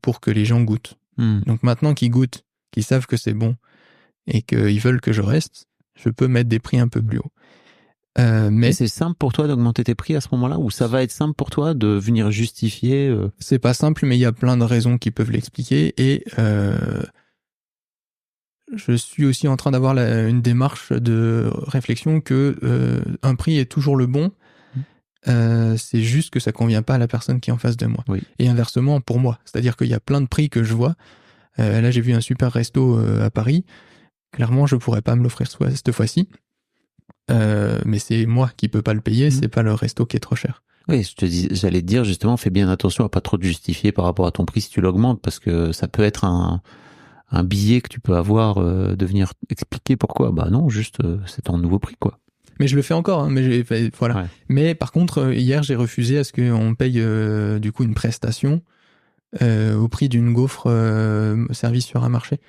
pour que les gens goûtent. Donc maintenant qu'ils goûtent, qu'ils savent que c'est bon et qu'ils veulent que je reste, je peux mettre des prix un peu plus hauts. Mais c'est simple pour toi d'augmenter tes prix à ce moment-là, ou ça va être simple pour toi de venir justifier C'est pas simple, mais il y a plein de raisons qui peuvent l'expliquer et je suis aussi en train d'avoir une démarche de réflexion que un prix est toujours le bon. C'est juste que ça convient pas à la personne qui est en face de moi. Oui. Et inversement pour moi. C'est-à-dire qu'il y a plein de prix que je vois. Là, j'ai vu un super resto à Paris. Clairement, je pourrais pas me l'offrir cette fois-ci. Mais c'est moi qui peux pas le payer, c'est pas le resto qui est trop cher. Oui, j'allais te dire justement, fais bien attention à pas trop te justifier par rapport à ton prix si tu l'augmentes, parce que ça peut être un billet que tu peux avoir de venir expliquer pourquoi. Bah non, juste c'est ton nouveau prix, quoi. Mais je le fais encore, hein, mais voilà. Ouais. Mais par contre, hier, j'ai refusé à ce qu'on paye du coup une prestation au prix d'une gaufre service sur un marché.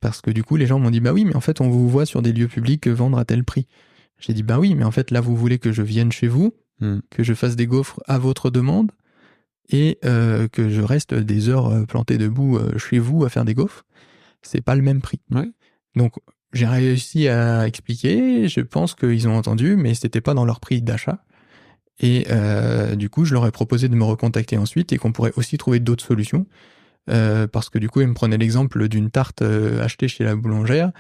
Parce que du coup, les gens m'ont dit, bah oui, mais en fait, on vous voit sur des lieux publics vendre à tel prix. J'ai dit, bah oui, mais en fait, là, vous voulez que je vienne chez vous, que je fasse des gaufres à votre demande et que je reste des heures planté debout chez vous à faire des gaufres. C'est pas le même prix. Ouais. Donc, j'ai réussi à expliquer, je pense qu'ils ont entendu, mais c'était pas dans leur prix d'achat. Et du coup, je leur ai proposé de me recontacter ensuite et qu'on pourrait aussi trouver d'autres solutions. Parce que du coup, ils me prenaient l'exemple d'une tarte achetée chez la boulangère.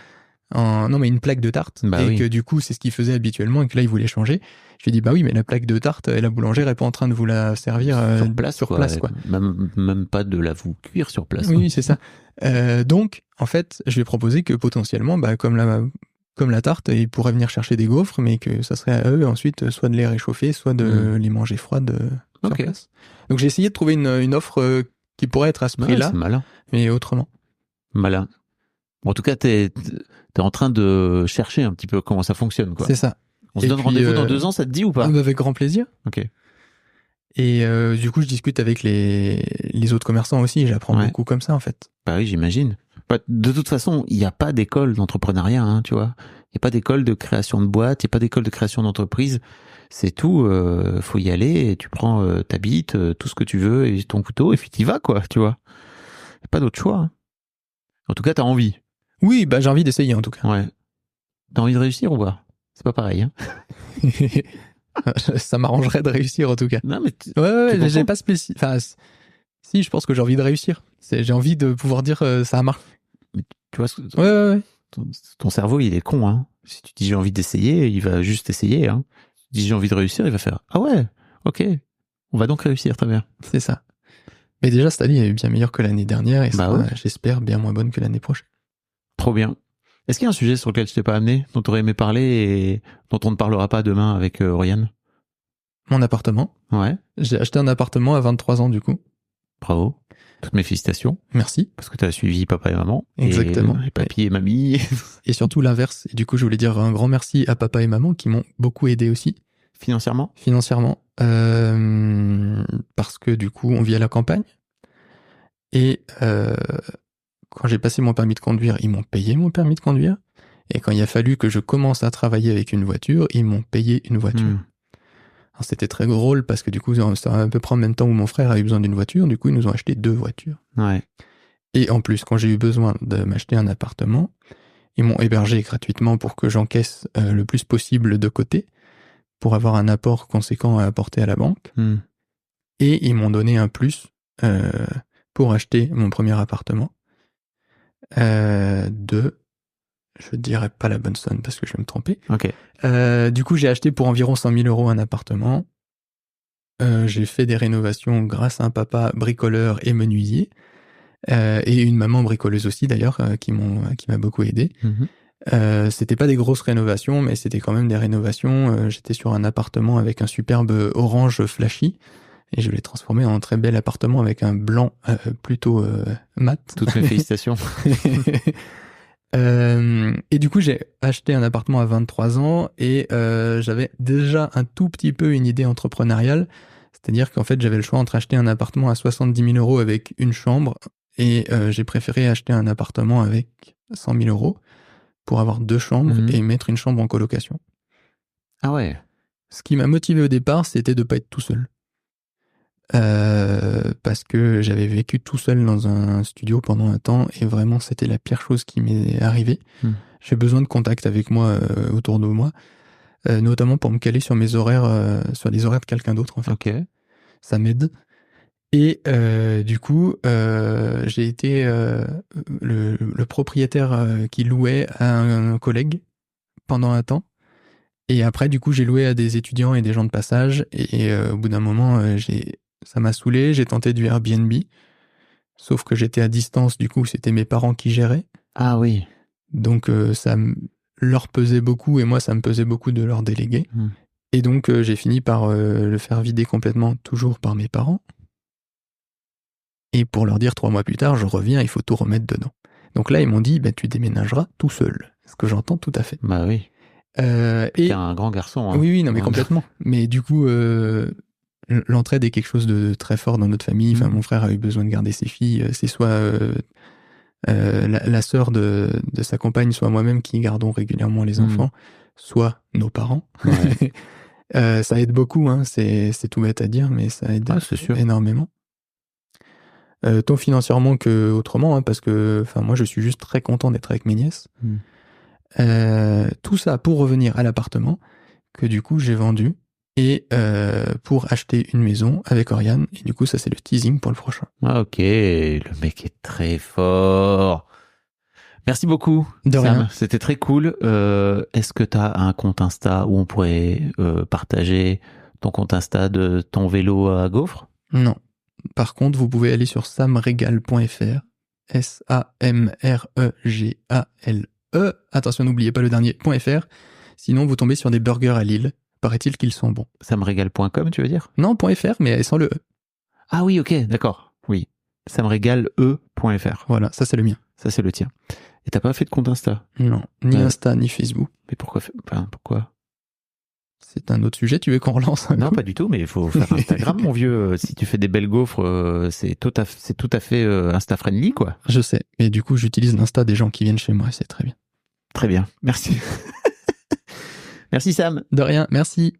Non, mais une plaque de tarte. Que du coup, c'est ce qu'ils faisaient habituellement et que là, ils voulaient changer. Je lui ai dit, bah oui, mais la plaque de tarte, la boulangère est pas en train de vous la servir sur place, quoi. Même pas de la vous cuire sur place. Oui, c'est ça. Donc, en fait, je lui ai proposé que potentiellement, bah, comme la tarte, ils pourraient venir chercher des gaufres, mais que ça serait à eux ensuite soit de les réchauffer, soit de les manger froides sur place. Donc, j'ai essayé de trouver une offre qui pourrait être à ce prix-là, c'est malin. Mais autrement. Malin. Bon, en tout cas, t'es en train de chercher un petit peu comment ça fonctionne, quoi. C'est ça. On se donne rendez-vous dans 2 ans, ça te dit ou pas? Avec grand plaisir. Ok. Et du coup, je discute avec les autres commerçants aussi, et j'apprends beaucoup comme ça, en fait. Bah oui, j'imagine. De toute façon, il n'y a pas d'école d'entrepreneuriat, hein, tu vois. Il n'y a pas d'école de création de boîte, il n'y a pas d'école de création d'entreprise. C'est tout, faut y aller, et tu prends ta bite, tout ce que tu veux, et ton couteau, et puis t'y vas, quoi, tu vois. Il n'y a pas d'autre choix. Hein. En tout cas, t'as envie. Oui, bah j'ai envie d'essayer, en tout cas. Ouais. T'as envie de réussir ou pas? C'est pas pareil, hein. Ça m'arrangerait de réussir, en tout cas. Non, mais ouais, j'ai pas spécifié. Enfin, si, je pense que j'ai envie de réussir. J'ai envie de pouvoir dire ça a marché. Tu vois, ouais. Ton cerveau, il est con, hein. Si tu dis j'ai envie d'essayer, il va juste essayer, hein. Si tu dis j'ai envie de réussir, il va faire ah ouais, ok, on va donc réussir, très bien. C'est ça. Mais déjà, cette année est bien meilleure que l'année dernière et ça, ouais. J'espère, bien moins bonne que l'année prochaine. Trop bien. Est-ce qu'il y a un sujet sur lequel je t'ai pas amené, dont tu aurais aimé parler et dont on ne parlera pas demain avec Oriane? Mon appartement. Ouais. J'ai acheté un appartement à 23 ans, du coup. Bravo. Toutes mes félicitations. Merci. Parce que tu as suivi papa et maman. Exactement. Et papy et mamie. Et surtout l'inverse. Et du coup, je voulais dire un grand merci à papa et maman qui m'ont beaucoup aidé aussi. Financièrement. Parce que du coup, on vit à la campagne. Et quand j'ai passé mon permis de conduire, ils m'ont payé mon permis de conduire. Et quand il a fallu que je commence à travailler avec une voiture, ils m'ont payé une voiture. Alors, c'était très drôle parce que du coup, ça a à peu près en même temps où mon frère a eu besoin d'une voiture. Du coup, ils nous ont acheté 2 voitures. Ouais. Et en plus, quand j'ai eu besoin de m'acheter un appartement, ils m'ont hébergé gratuitement pour que j'encaisse le plus possible de côté pour avoir un apport conséquent à apporter à la banque. Et ils m'ont donné un plus pour acheter mon premier appartement je dirais pas la bonne somme parce que je vais me tromper. Ok. Du coup, j'ai acheté pour environ 100 000 € un appartement. J'ai fait des rénovations grâce à un papa bricoleur et menuisier. Et une maman bricoleuse aussi d'ailleurs, qui m'a beaucoup aidé. C'était pas des grosses rénovations, mais c'était quand même des rénovations. J'étais sur un appartement avec un superbe orange flashy. Et je l'ai transformé en un très bel appartement avec un blanc plutôt mat. Toutes mes félicitations. Et du coup, j'ai acheté un appartement à 23 ans et j'avais déjà un tout petit peu une idée entrepreneuriale. C'est-à-dire qu'en fait, j'avais le choix entre acheter un appartement à 70 000 € avec une chambre et j'ai préféré acheter un appartement avec 100 000 € pour avoir 2 chambres et mettre une chambre en colocation. Ah ouais. Ce qui m'a motivé au départ, c'était de pas être tout seul. Parce que j'avais vécu tout seul dans un studio pendant un temps et vraiment c'était la pire chose qui m'est arrivée. J'ai besoin de contact avec moi autour de moi, notamment pour me caler sur mes horaires, sur les horaires de quelqu'un d'autre en fait. Ok. Ça m'aide. Et du coup, j'ai été le propriétaire qui louait à un collègue pendant un temps. Et après, du coup, j'ai loué à des étudiants et des gens de passage. Et au bout d'un moment, ça m'a saoulé, j'ai tenté du Airbnb, sauf que j'étais à distance, du coup c'était mes parents qui géraient. Ah oui. Donc ça leur pesait beaucoup et moi ça me pesait beaucoup de leur déléguer. Et donc j'ai fini par le faire vider complètement, toujours par mes parents. Et pour leur dire 3 mois plus tard, je reviens, il faut tout remettre dedans. Donc là ils m'ont dit, tu déménageras tout seul. Ce que j'entends tout à fait. Bah oui. T'es un grand garçon. Hein. Oui, non mais complètement. Mais du coup... l'entraide est quelque chose de très fort dans notre famille. Enfin, mon frère a eu besoin de garder ses filles. C'est soit la sœur de sa compagne, soit moi-même qui gardons régulièrement les enfants, soit nos parents. Ouais. Ça aide beaucoup, hein. C'est tout bête à dire, mais ça aide énormément. Tant financièrement que autrement, hein, parce que moi je suis juste très content d'être avec mes nièces. Tout ça pour revenir à l'appartement que du coup j'ai vendu. Et pour acheter une maison avec Oriane. Et du coup, ça, c'est le teasing pour le prochain. Ah, ok. Le mec est très fort. Merci beaucoup, de Sam. rien. C'était très cool. Est-ce que tu as un compte Insta où on pourrait partager ton compte Insta de ton vélo à gaufres ? Non. Par contre, vous pouvez aller sur samregal.fr. SAMREGALE. Attention, n'oubliez pas le dernier .fr. Sinon, vous tombez sur des burgers à Lille. Paraît-il qu'ils sont bons. Samregal.com, tu veux dire ? Non, .fr, mais sans le E. Ah oui, ok, d'accord. Oui. Samregale.fr. Voilà, ça c'est le mien. Ça c'est le tien. Et t'as pas fait de compte Insta ? Non, ni Insta, ni Facebook. Mais pourquoi ? C'est un autre sujet, tu veux qu'on relance ? Non, pas du tout, mais il faut faire Instagram, mon vieux. Si tu fais des belles gaufres, c'est tout à fait Insta-friendly, quoi. Je sais. Et du coup, j'utilise l'Insta des gens qui viennent chez moi, c'est très bien. Très bien, merci. Merci Sam. De rien, merci.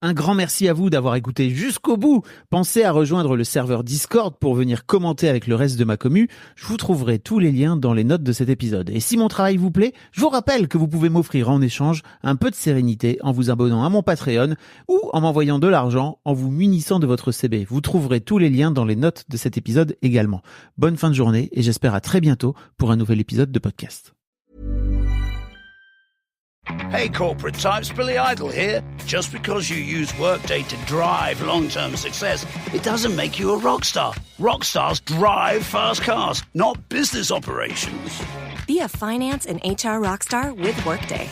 Un grand merci à vous d'avoir écouté jusqu'au bout. Pensez à rejoindre le serveur Discord pour venir commenter avec le reste de ma commu. Je vous trouverai tous les liens dans les notes de cet épisode. Et si mon travail vous plaît, je vous rappelle que vous pouvez m'offrir en échange un peu de sérénité en vous abonnant à mon Patreon ou en m'envoyant de l'argent en vous munissant de votre CB. Vous trouverez tous les liens dans les notes de cet épisode également. Bonne fin de journée et j'espère à très bientôt pour un nouvel épisode de podcast. Hey corporate types, Billy Idol here. Just because you use Workday to drive long-term success, it doesn't make you a rock star. Rock stars drive fast cars, not business operations. Be a finance and HR rockstar with Workday.